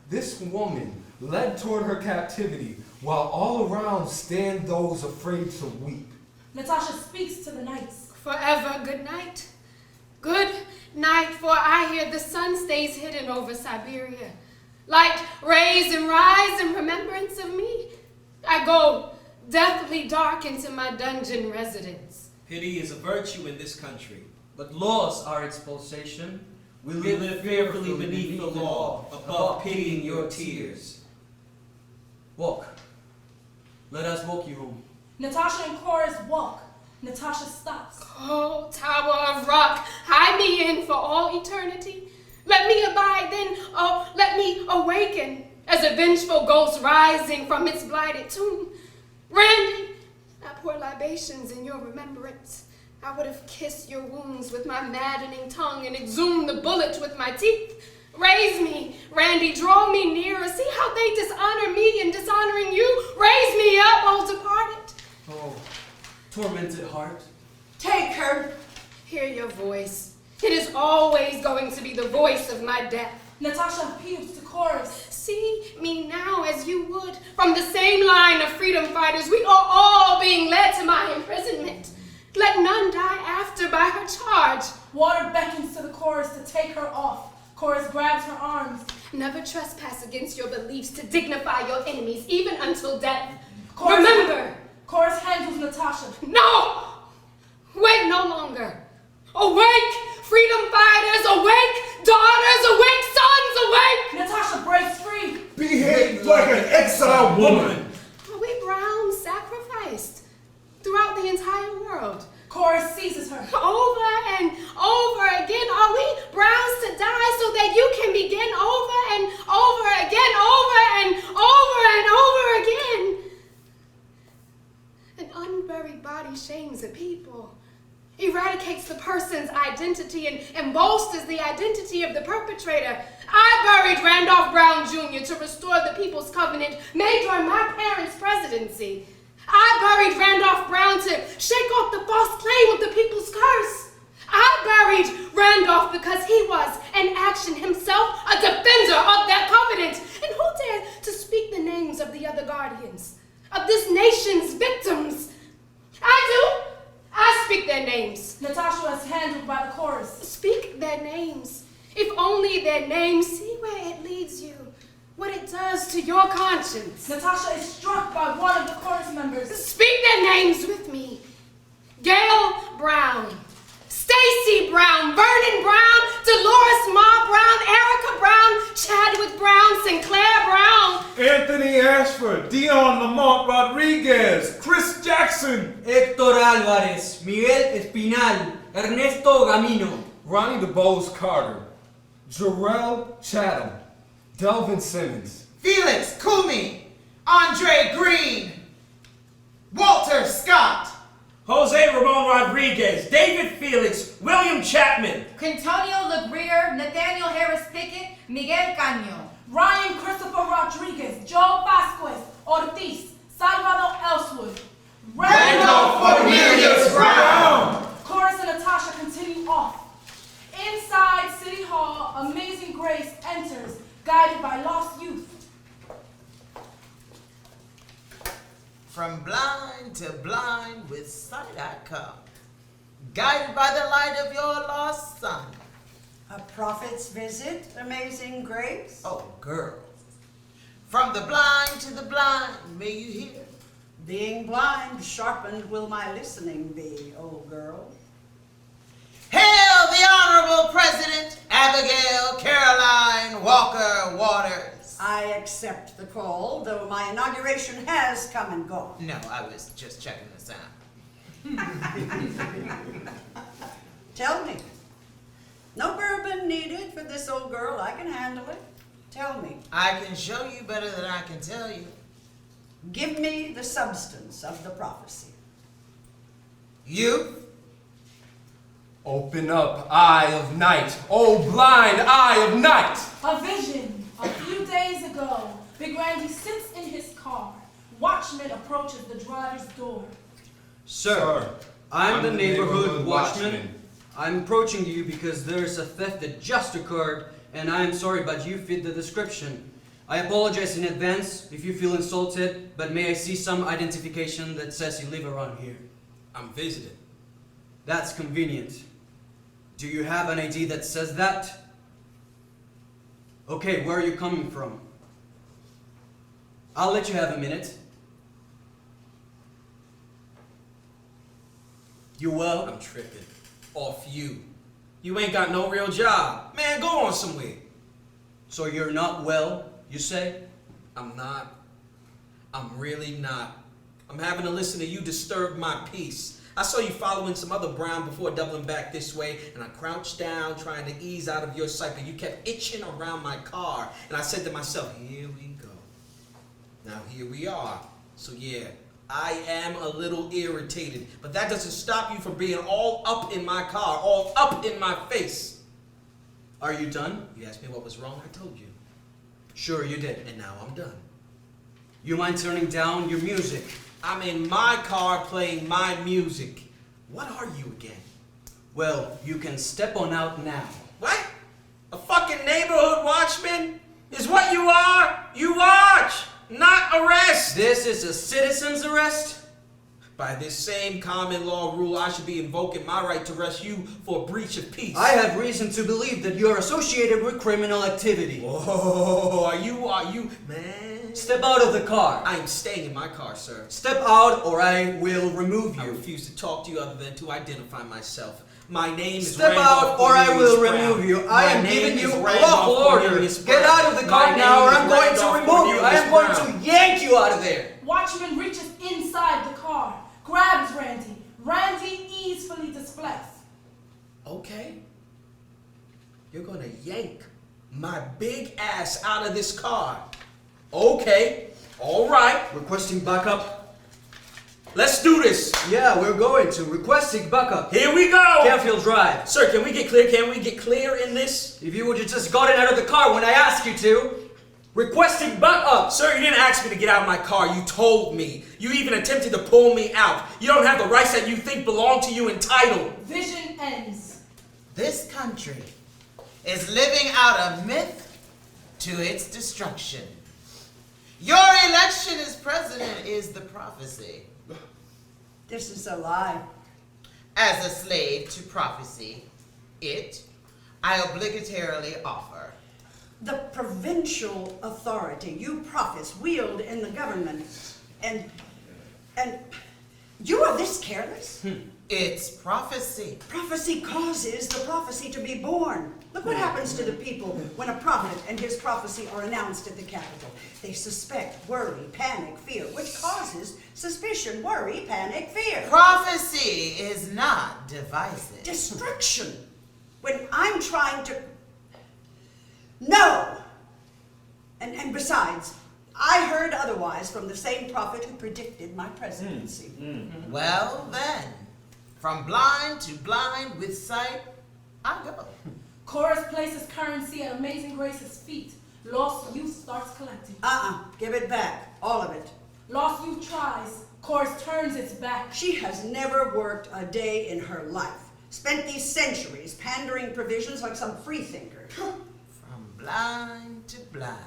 This woman led toward her captivity, while all around stand those afraid to weep. Natasha speaks to the knights. Forever good night. Good night, for I hear the sun stays hidden over Siberia. Light rays and rise in remembrance of me. I go deathly dark into my dungeon residence. Pity is a virtue in this country. But laws are its pulsation. We We live fearfully beneath the law, above pitying your tears. Walk. Let us walk you home. Natasha and Chorus walk. Natasha stops. Oh, tower of rock, hide me in for all eternity. Let me abide then, oh, let me awaken as a vengeful ghost rising from its blighted tomb. Randy, I pour libations in your remembrance. I would have kissed your wounds with my maddening tongue and exhumed the bullets with my teeth. Raise me, Randy, draw me nearer. See how they dishonor me in dishonoring you. Raise me up, oh departed. Oh, tormented heart. Take her. Hear your voice. It is always going to be the voice of my death. Natasha appeals to Chorus. See me now as you would. From the same line of freedom fighters, we are all being led to my imprisonment. Let none die after by her charge. Water beckons to the Chorus to take her off. Chorus grabs her arms. Never trespass against your beliefs to dignify your enemies, even until death. Chorus, Remember. Chorus handles Natasha. No! Wait no longer. Awake, freedom fighters, awake, daughters, awake, sons, awake! Natasha breaks free. Behave like an exiled woman. Are we brown sacrificed throughout the entire world? Chorus seizes her. Over and over again, are we browns to die so that you can begin over and over again, over and over and over again? An unburied body shames a people, eradicates the person's identity and bolsters the identity of the perpetrator. I buried Randolph Brown Jr. to restore the people's covenant made during my parents' presidency. I buried Randolph Brown to shake off the false claim of the people's curse. I buried Randolph because he was, in action himself, a defender of that covenant. And who dared to speak the names of the other guardians, of this nation's victims? I do. I speak their names. Natasha is handled by the Chorus. Speak their names. If only their names. See where it leads you. What it does to your conscience. Natasha is struck by one of the Chorus members. Speak their names with me. Gail Brown, Stacy Brown, Vernon Brown, Dolores Ma Brown, Erica Brown, Chadwick Brown, Sinclair Brown, Anthony Ashford, Dion Lamont Rodriguez, Chris Jackson, Héctor Álvarez, Miguel Espinal, Ernesto Gamino, Ronnie DeBose Carter, Jarrell Chatham, Delvin Simmons, Felix Kumi, Andre Green, Walter Scott, Jose Ramon Rodriguez, David Felix, William Chapman, Quintonio Legrier, Nathaniel Harris Pickett, Miguel Caño, Ryan Christopher Rodriguez, Joe Vasquez Ortiz, Salvador Ellswood, From blind to blind with sight I come, guided by the light of your lost son. A prophet's visit, amazing grace? Oh, girl. From the blind to the blind, may you hear. Being blind, sharpened will my listening be, oh girl. Hail the Honorable President Abigail Caroline Walker Waters. I accept the call, though my inauguration has come and gone. No, I was just checking this out. Tell me. No bourbon needed for this old girl. I can handle it. Tell me. I can show you better than I can tell you. Give me the substance of the prophecy. Youth. Open up, eye of night. Oh, blind eye of night. A vision. A few days ago, Big Randy sits in his car. Watchman approaches the driver's door. Sir, I'm the neighborhood watchman. I'm approaching you because there's a theft that just occurred, and I'm sorry, but you fit the description. I apologize in advance if you feel insulted, but may I see some identification that says you live around here? I'm visiting. That's convenient. Do you have an ID that says that? Okay, where are you coming from? I'll let you have a minute. You well? I'm tripping. Off you. You ain't got no real job. Man, go on somewhere. So you're not well, you say? I'm not. I'm really not. I'm having to listen to you disturb my peace. I saw you following some other brown before doubling back this way, and I crouched down trying to ease out of your sight, but you kept itching around my car. And I said to myself, here we go. Now here we are. So yeah, I am a little irritated, but that doesn't stop you from being all up in my car, all up in my face. Are you done? You asked me what was wrong, I told you. Sure you did. And now I'm done. You mind turning down your music? I'm in my car playing my music. What are you again? Well, you can step on out now. What? A fucking neighborhood watchman? Is what you are? You watch, not arrest. This is a citizen's arrest? By this same common law rule, I should be invoking my right to arrest you for a breach of peace. I have reason to believe that you are associated with criminal activity. Oh, are you, man? Step out of the car. I am staying in my car, sir. Step out or I will remove I you. refuse to talk to you other than to identify myself. My name is Step Randolph out or I Cornelius will Brown. remove you. My I am name giving you is a Randolph lawful order. Cornelius Get Brown. out of the car My now or name I'm is going to Randolph remove you. I am going Cornelius to yank you out of there. Watchman reaches inside the car, grabs Randy. Randy easily displaced. Okay. You're gonna yank my big ass out of this car. Okay. All right. Requesting backup. Let's do this. Yeah, we're going to. Requesting backup. Here we go. Canfield Drive. Sir, can we get clear? Can we get clear in this? If you would have just gotten out of the car when I asked you to. Requesting backup. Sir, you didn't ask me to get out of my car. You told me. You even attempted to pull me out. You don't have the rights that you think belong to you entitled. Vision ends. This country is living out a myth to its destruction. Your election as president is the prophecy. This is a lie. As a slave to prophecy, I obligatorily offer. The provincial authority you prophets wield in the government, and you are this careless? It's prophecy. Prophecy causes the prophecy to be born. Look what happens to the people when a prophet and his prophecy are announced at the Capitol. They suspect, worry, panic, fear, which causes suspicion, worry, panic, fear. Prophecy is not divisive. Destruction. When I'm trying to... No! And besides, I heard otherwise from the same prophet who predicted my presidency. Well then, from blind to blind with sight, I go. Chorus places currency at Amazing Grace's feet. Lost youth starts collecting. Give it back. All of it. Lost youth tries. Chorus turns its back. She has never worked a day in her life. Spent these centuries pandering provisions like some freethinker. From blind to blind.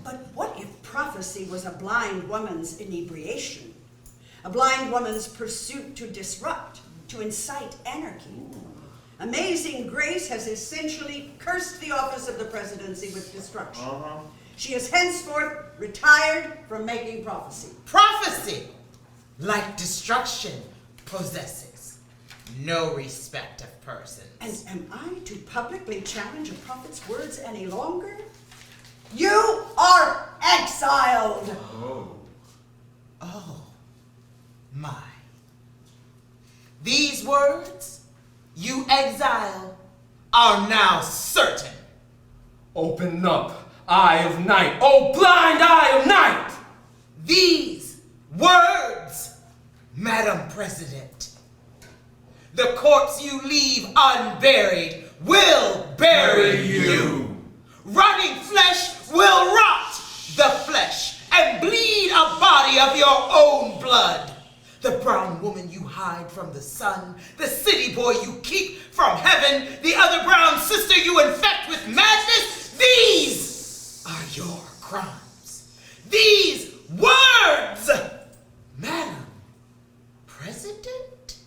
But what if prophecy was a blind woman's inebriation? a blind woman's pursuit to disrupt, to incite anarchy. Amazing Grace has essentially cursed the office of the presidency with destruction. She is henceforth retired from making prophecy. Prophecy, like destruction, possesses no respect of persons. And am I to publicly challenge a prophet's words any longer? You are exiled! Oh, my. These words, you exile, are now certain. Open up, eye of night. Oh, blind eye of night! These words, Madam President, the corpse you leave unburied will bury you. Rotting flesh will rot the flesh and bleed a body of your own blood. The brown woman you hide from the sun, the city boy you keep from heaven, the other brown sister you infect with madness, these are your crimes. These words, Madam President,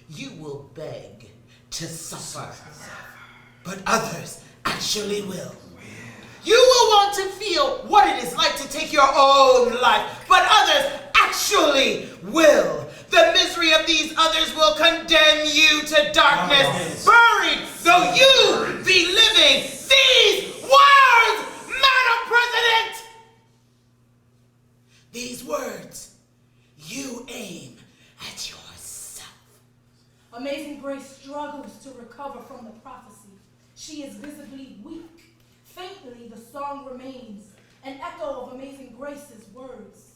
you will beg to suffer, but others actually will. You will want to feel what it is like to take your own life, but others actually will. The misery of these others will condemn you to darkness, buried though you be living. These words, Madam President! These words, you aim at yourself. Amazing Grace struggles to recover from the prophecy. She is visibly weak. Faintly, the song remains, an echo of Amazing Grace's words.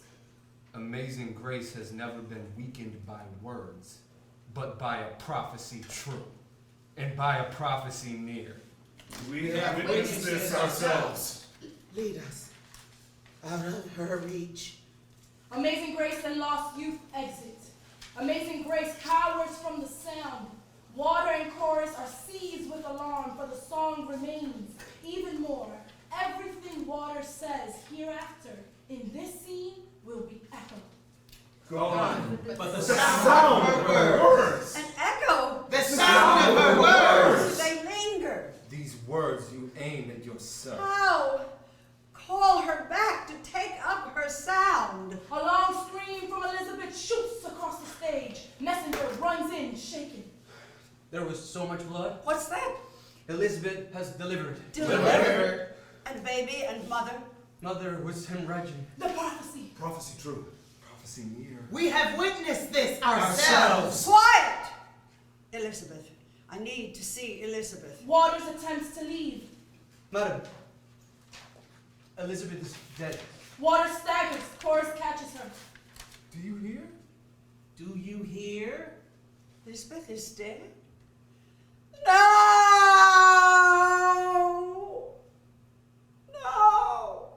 Amazing Grace has never been weakened by words, but by a prophecy true, and by a prophecy near. We have witnessed this ourselves. Lead us out of her reach. Amazing Grace and lost youth exit. Amazing Grace cowers from the sound. Water and chorus are seized with alarm, for the song remains. Even more, everything Water says hereafter in this scene will be echoed. Gone. But the sound of her words. An echo! The sound of her words! They linger. These words you aim at yourself. How? Call her back to take up her sound. A long scream from Elizabeth shoots across the stage. Messenger runs in, shaken. There was so much blood. What's that? Elizabeth has delivered. Delivered. And baby and mother? Mother was hemorrhaging. The prophecy. Prophecy true. Prophecy near. We have witnessed this ourselves. Quiet! Elizabeth. I need to see Elizabeth. Waters attempts to leave. Madam, Elizabeth is dead. Waters staggers. Chorus catches her. Do you hear? Do you hear? Elizabeth is dead? No! No!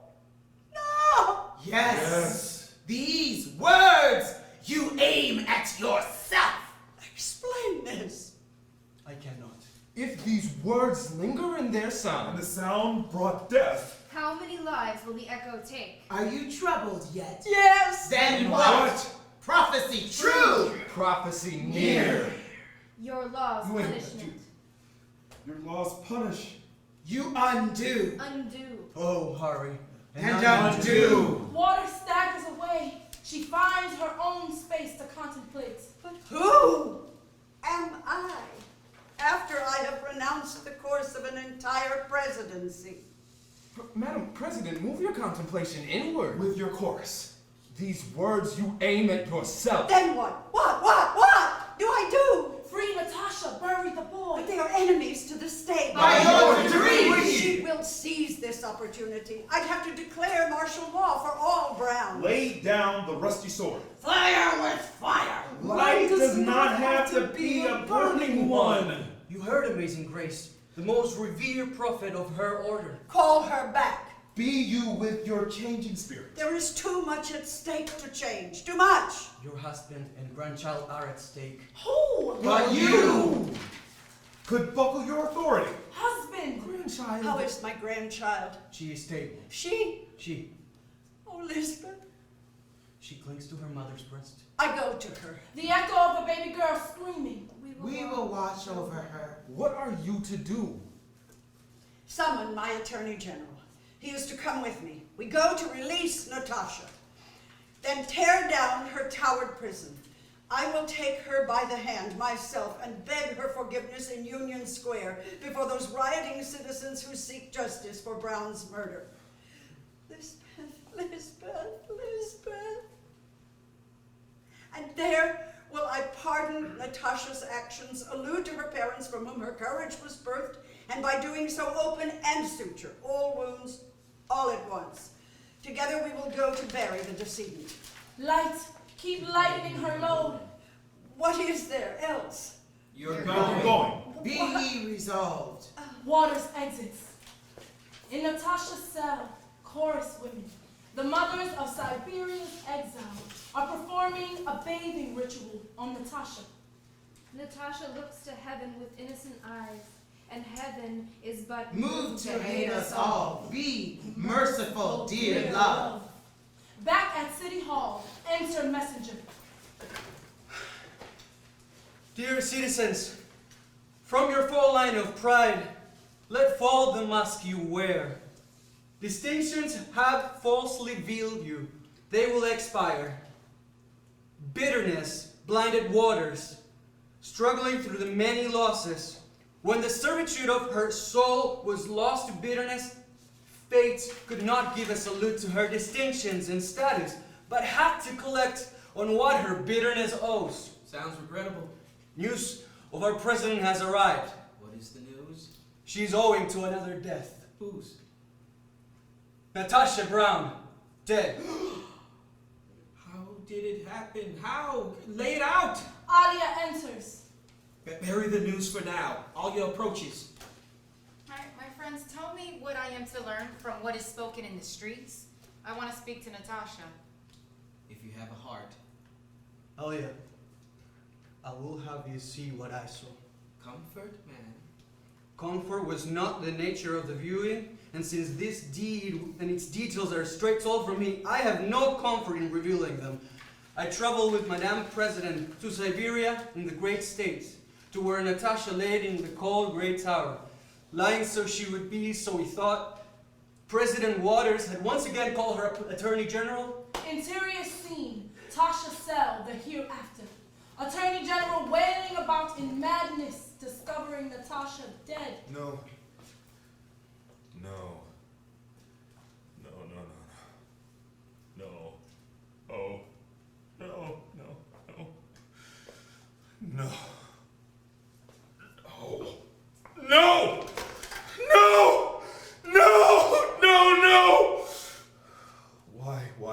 No! Yes. These words you aim at yourself. Explain this. I cannot. If these words linger in their And sound, the sound brought death. How many lives will the echo take? Are you troubled yet? Yes! Then what? Prophecy true. prophecy near. Your law's Wait, punishment. Your laws punish. You undo. Undo. Oh, hurry. And undo. Water staggers away. She finds her own space to contemplate. But who am I after I have renounced the course of an entire presidency? Madam President, move your contemplation inward. With your chorus. These words you aim at yourself. Then what? What do I do? Free Natasha, bury the boy. But they are enemies to the state. By your decree. She will seize this opportunity. I'd have to declare martial law for all Browns. Lay down the rusty sword. Fire with fire. Light does not have to be a burning one. You heard Amazing Grace, the most revered prophet of her order. Call her back. Be you with your changing spirit. There is too much at stake to change. Too much. Your husband and grandchild are at stake. Who? But you. Could buckle your authority. Husband. Grandchild. How is my grandchild? She is stable. She? She. Oh, Elizabeth. She clings to her mother's breast. I go to her. The echo of a baby girl screaming. We will watch over her. What are you to do? Summon my attorney general. He is to come with me. We go to release Natasha. Then tear down her towered prison. I will take her by the hand myself and beg her forgiveness in Union Square before those rioting citizens who seek justice for Brown's murder. Lisbeth. And there will I pardon Natasha's actions, allude to her parents from whom her courage was birthed, and by doing so open and suture all wounds all at once. Together we will go to bury the decedent. Light, keep lightening her load. What is there else? You're I'm going. going. Be ye resolved. Waters exits. In Natasha's cell, chorus women, the mothers of Siberia's exile, are performing a bathing ritual on Natasha. Natasha looks to heaven with innocent eyes, and heaven is but Move to hate us all. Be merciful, dear love. Back at City Hall, enter messenger. Dear citizens, from your full line of pride, let fall the mask you wear. Distinctions have falsely veiled you. They will expire. Bitterness blinded Waters, struggling through the many losses. When the servitude of her soul was lost to bitterness, fate could not give a salute to her distinctions and status, but had to collect on what her bitterness owes. Sounds regrettable. News of our president has arrived. What is the news? She's owing to another death. Whose? Natasha Brown, dead. How did it happen? How? Lay it out! Alia enters. Bury the news for now. All your approaches. My friends, tell me what I am to learn from what is spoken in the streets. I want to speak to Natasha. If you have a heart. Alia, I will have you see what I saw. Comfort, man. Comfort was not the nature of the viewing, and since this deed and its details are straight told from me, I have no comfort in revealing them. I traveled with Madame President to Siberia in the Great States, to where Natasha laid in the cold Great Tower. Lying so she would be, so we thought. President Waters had once again called her Attorney General. Interior scene, Tasha's cell, the hereafter. Attorney General wailing about in madness, discovering Natasha dead. No. Oh. No.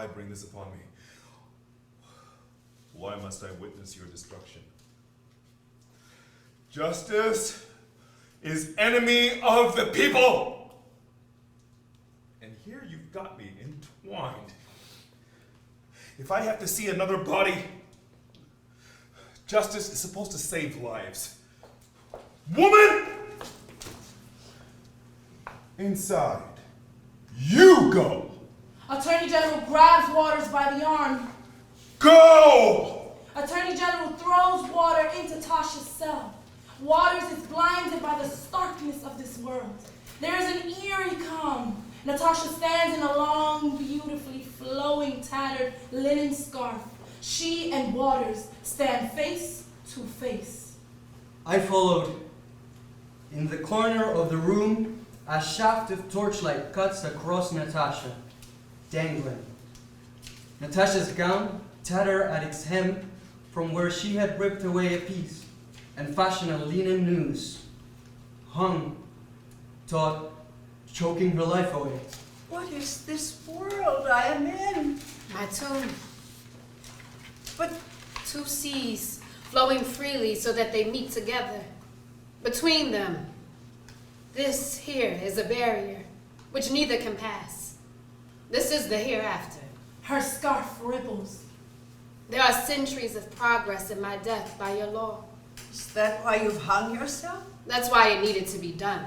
Why bring this upon me? Why must I witness your destruction? Justice is enemy of the people! And here you've got me entwined. If I have to see another body, justice is supposed to save lives. Woman! Inside. You go! Attorney General grabs Waters by the arm. Go! Attorney General throws water into Tasha's cell. Waters is blinded by the starkness of this world. There is an eerie calm. Natasha stands in a long, beautifully flowing, tattered linen scarf. She and Waters stand face to face. I followed. In the corner of the room, a shaft of torchlight cuts across Natasha, dangling. Natasha's gown, tattered at its hem, from where she had ripped away a piece and fashioned a linen noose, hung, taut, choking her life away. What is this world I am in? My tomb. But two seas flowing freely so that they meet together. Between them, this here is a barrier which neither can pass. This is the hereafter. Her scarf ripples. There are centuries of progress in my death by your law. Is that why you've hung yourself? That's why it needed to be done.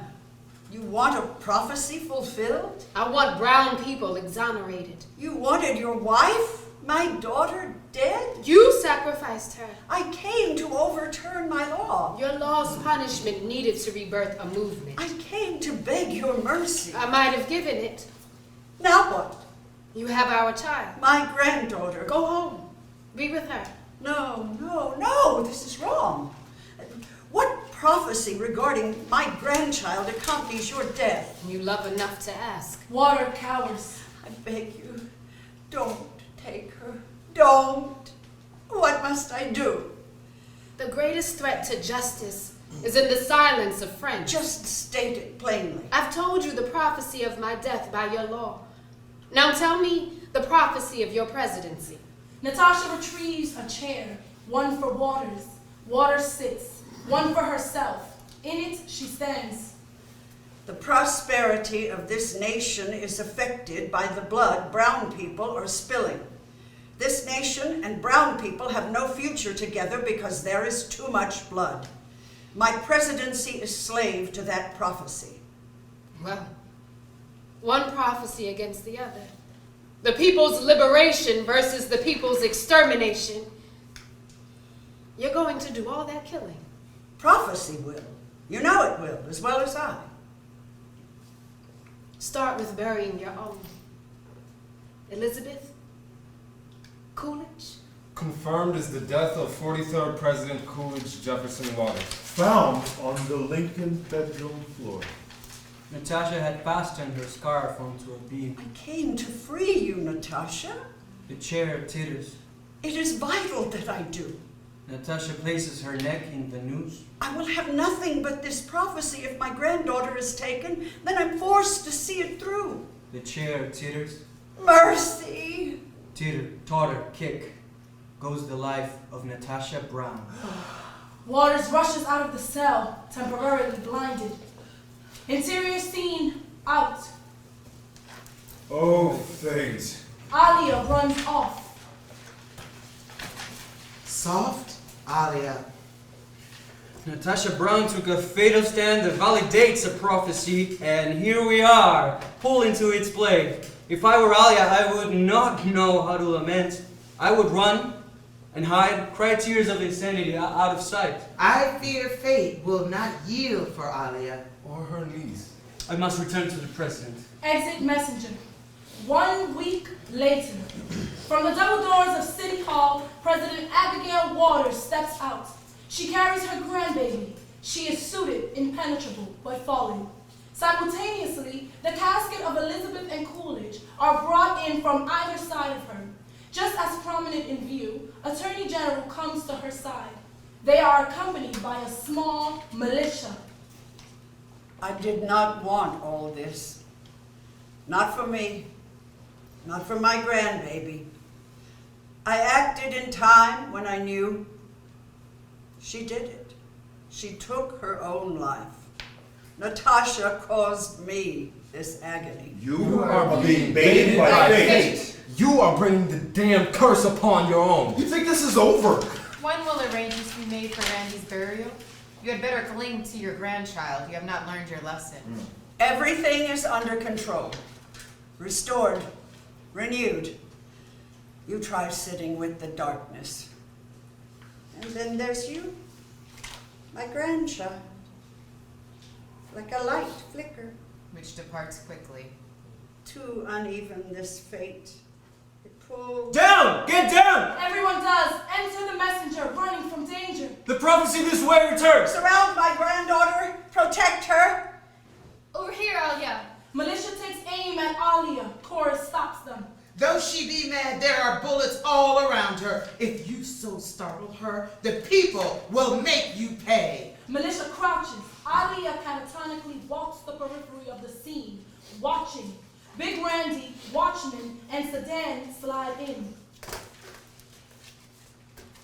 You want a prophecy fulfilled? I want brown people exonerated. You wanted your wife? My daughter dead? You sacrificed her. I came to overturn my law. Your law's punishment needed to rebirth a movement. I came to beg your mercy. I might have given it. Now what? You have our child. My granddaughter. Go home. Be with her. No, this is wrong. What prophecy regarding my grandchild accompanies your death? You love enough to ask. Water cowers. I beg you, don't take her. Don't. What must I do? The greatest threat to justice is in the silence of friends. Just state it plainly. I've told you the prophecy of my death by your law. Now tell me the prophecy of your presidency. Natasha retrieves a chair, one for Waters. Waters sits, one for herself. In it she stands. The prosperity of this nation is affected by the blood brown people are spilling. This nation and brown people have no future together because there is too much blood. My presidency is slave to that prophecy. Well, one prophecy against the other. The people's liberation versus the people's extermination. You're going to do all that killing. Prophecy will. You know it will, as well as I. Start with burying your own. Elizabeth Coolidge? Confirmed as the death of 43rd President Coolidge Jefferson Waters. Found on the Lincoln bedroom floor. Natasha had fastened her scarf onto a beam. I came to free you, Natasha. The chair titters. It is vital that I do. Natasha places her neck in the noose. I will have nothing but this prophecy if my granddaughter is taken. Then I'm forced to see it through. The chair titters. Mercy! Titter, totter, kick. Goes the life of Natasha Brown. Waters rushes out of the cell, temporarily blinded. Interior scene out. Oh, fate. Alia runs off. Soft, Alia. Natasha Brown took a fatal stand that validates a prophecy, and here we are, pulled into its play. If I were Alia, I would not know how to lament. I would run and hide, cry tears of insanity out of sight. I fear fate will not yield for Alia. Or her niece. I must return to the president. Exit messenger. 1 week later, from the double doors of City Hall, President Abigail Waters steps out. She carries her grandbaby. She is suited, impenetrable, but falling. Simultaneously, the casket of Elizabeth and Coolidge are brought in from either side of her. Just as prominent in view, Attorney General comes to her side. They are accompanied by a small militia. I did not want all this. Not for me. Not for my grandbaby. I acted in time when I knew. She did it. She took her own life. Natasha caused me this agony. You are being baited by fate. You are bringing the damn curse upon your own. You think this is over? When will arrangements be made for Randy's burial? You had better cling to your grandchild. You have not learned your lesson. Everything is under control. Restored. Renewed. You try sitting with the darkness. And then there's you, my grandchild. Like a light flicker. Which departs quickly. Too uneven this fate. It pulls. Down! Get down! Everyone does. Enter the messenger, running from danger. The prophecy this way returns. Surround my granddaughter. Protect her. Over here, Alia. Militia takes aim at Alia. Chorus stops them. Though she be mad, there are bullets all around her. If you so startle her, the people will make you pay. Militia crouches. Alia catatonically walks the periphery of the scene, watching. Big Randy, Watchman, and Sedan slide in.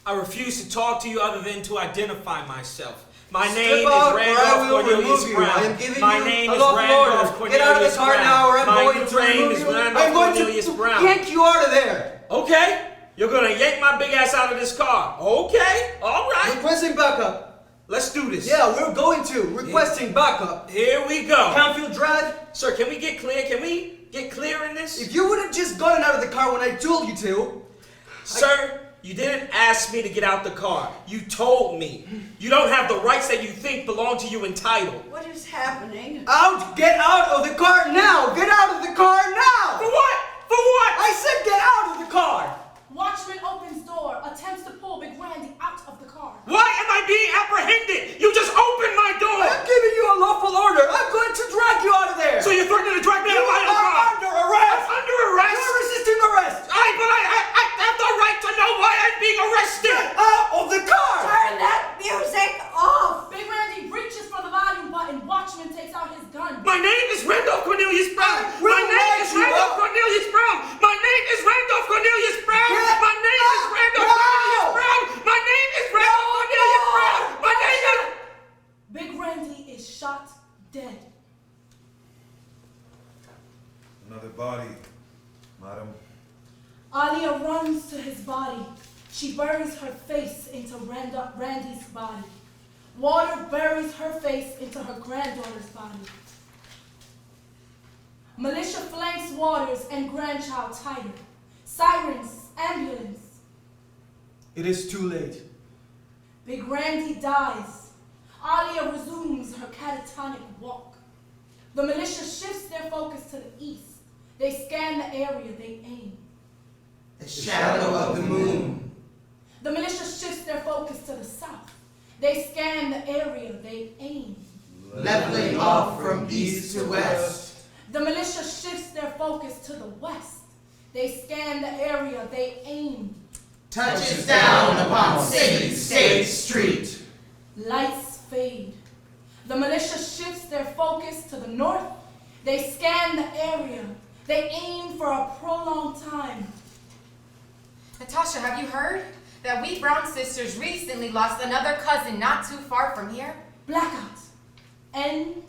I refuse to talk to you other than to identify myself. My Strip name out, is or I Randolph will Cornelius remove you. Brown. I am giving My you name a is lawful Randolph order. Get out of the Cornelius car Brown. now, or I'm My going to name remove is you. Randolph I'm going Cornelius to Brown. yank you out of there. Okay, you're gonna yank my big ass out of this car. Okay, all right. Requesting backup. Let's do this. Yeah, we're going to. Requesting backup. Here we go. Canfield Drive. Sir, can we get clear? Can we get clear in this? If you would have just gotten out of the car when I told you to. Sir, you didn't ask me to get out the car. You told me. You don't have the rights that you think belong to you in title. What is happening? Out! Get out of the car now! Get out of the car now! For what? For what? I said get out of the car! Watchman opens door, attempts to pull Big Randy out of the car. Why am I being apprehended? You just opened my door! I'm giving you a lawful order! I'm going to drag you out of there! So you're threatening to drag me out of my own car? You are under arrest! I'm under arrest? You're resisting arrest! But I have the right to know why I'm being arrested! Get out of the car! Turn that music off! Big Randy reaches for the volume button. Watchman takes out his gun. My name is Randolph Cornelius Brown! will My name is light you Randolph up. Cornelius Brown! My name is Randolph Cornelius Brown! Get My name is Randolph Cornelius Brown! My name is Randolph Cornelius Brown! My name is... Big Randy is shot dead. Another body, madam. Alia runs to his body. She buries her face into Randy's body. Water buries her face into her granddaughter's body. Militia flanks Waters and grandchild tighter. Sirens, ambulance. It is too late. Big Randy dies. Alia resumes her catatonic walk. The militia shifts their focus to the east. They scan the area, they aim. The shadow of the moon. The militia shifts their focus to the south. They scan the area, they aim. Leveling off from east to west. The militia shifts their focus to the west. They scan the area, they aim. Touches down upon city, state, street. Lights fade. The militia shifts their focus to the north. They scan the area. They aim for a prolonged time. Natasha, have you heard? That we Brown sisters recently lost another cousin not too far from here? Blackout. End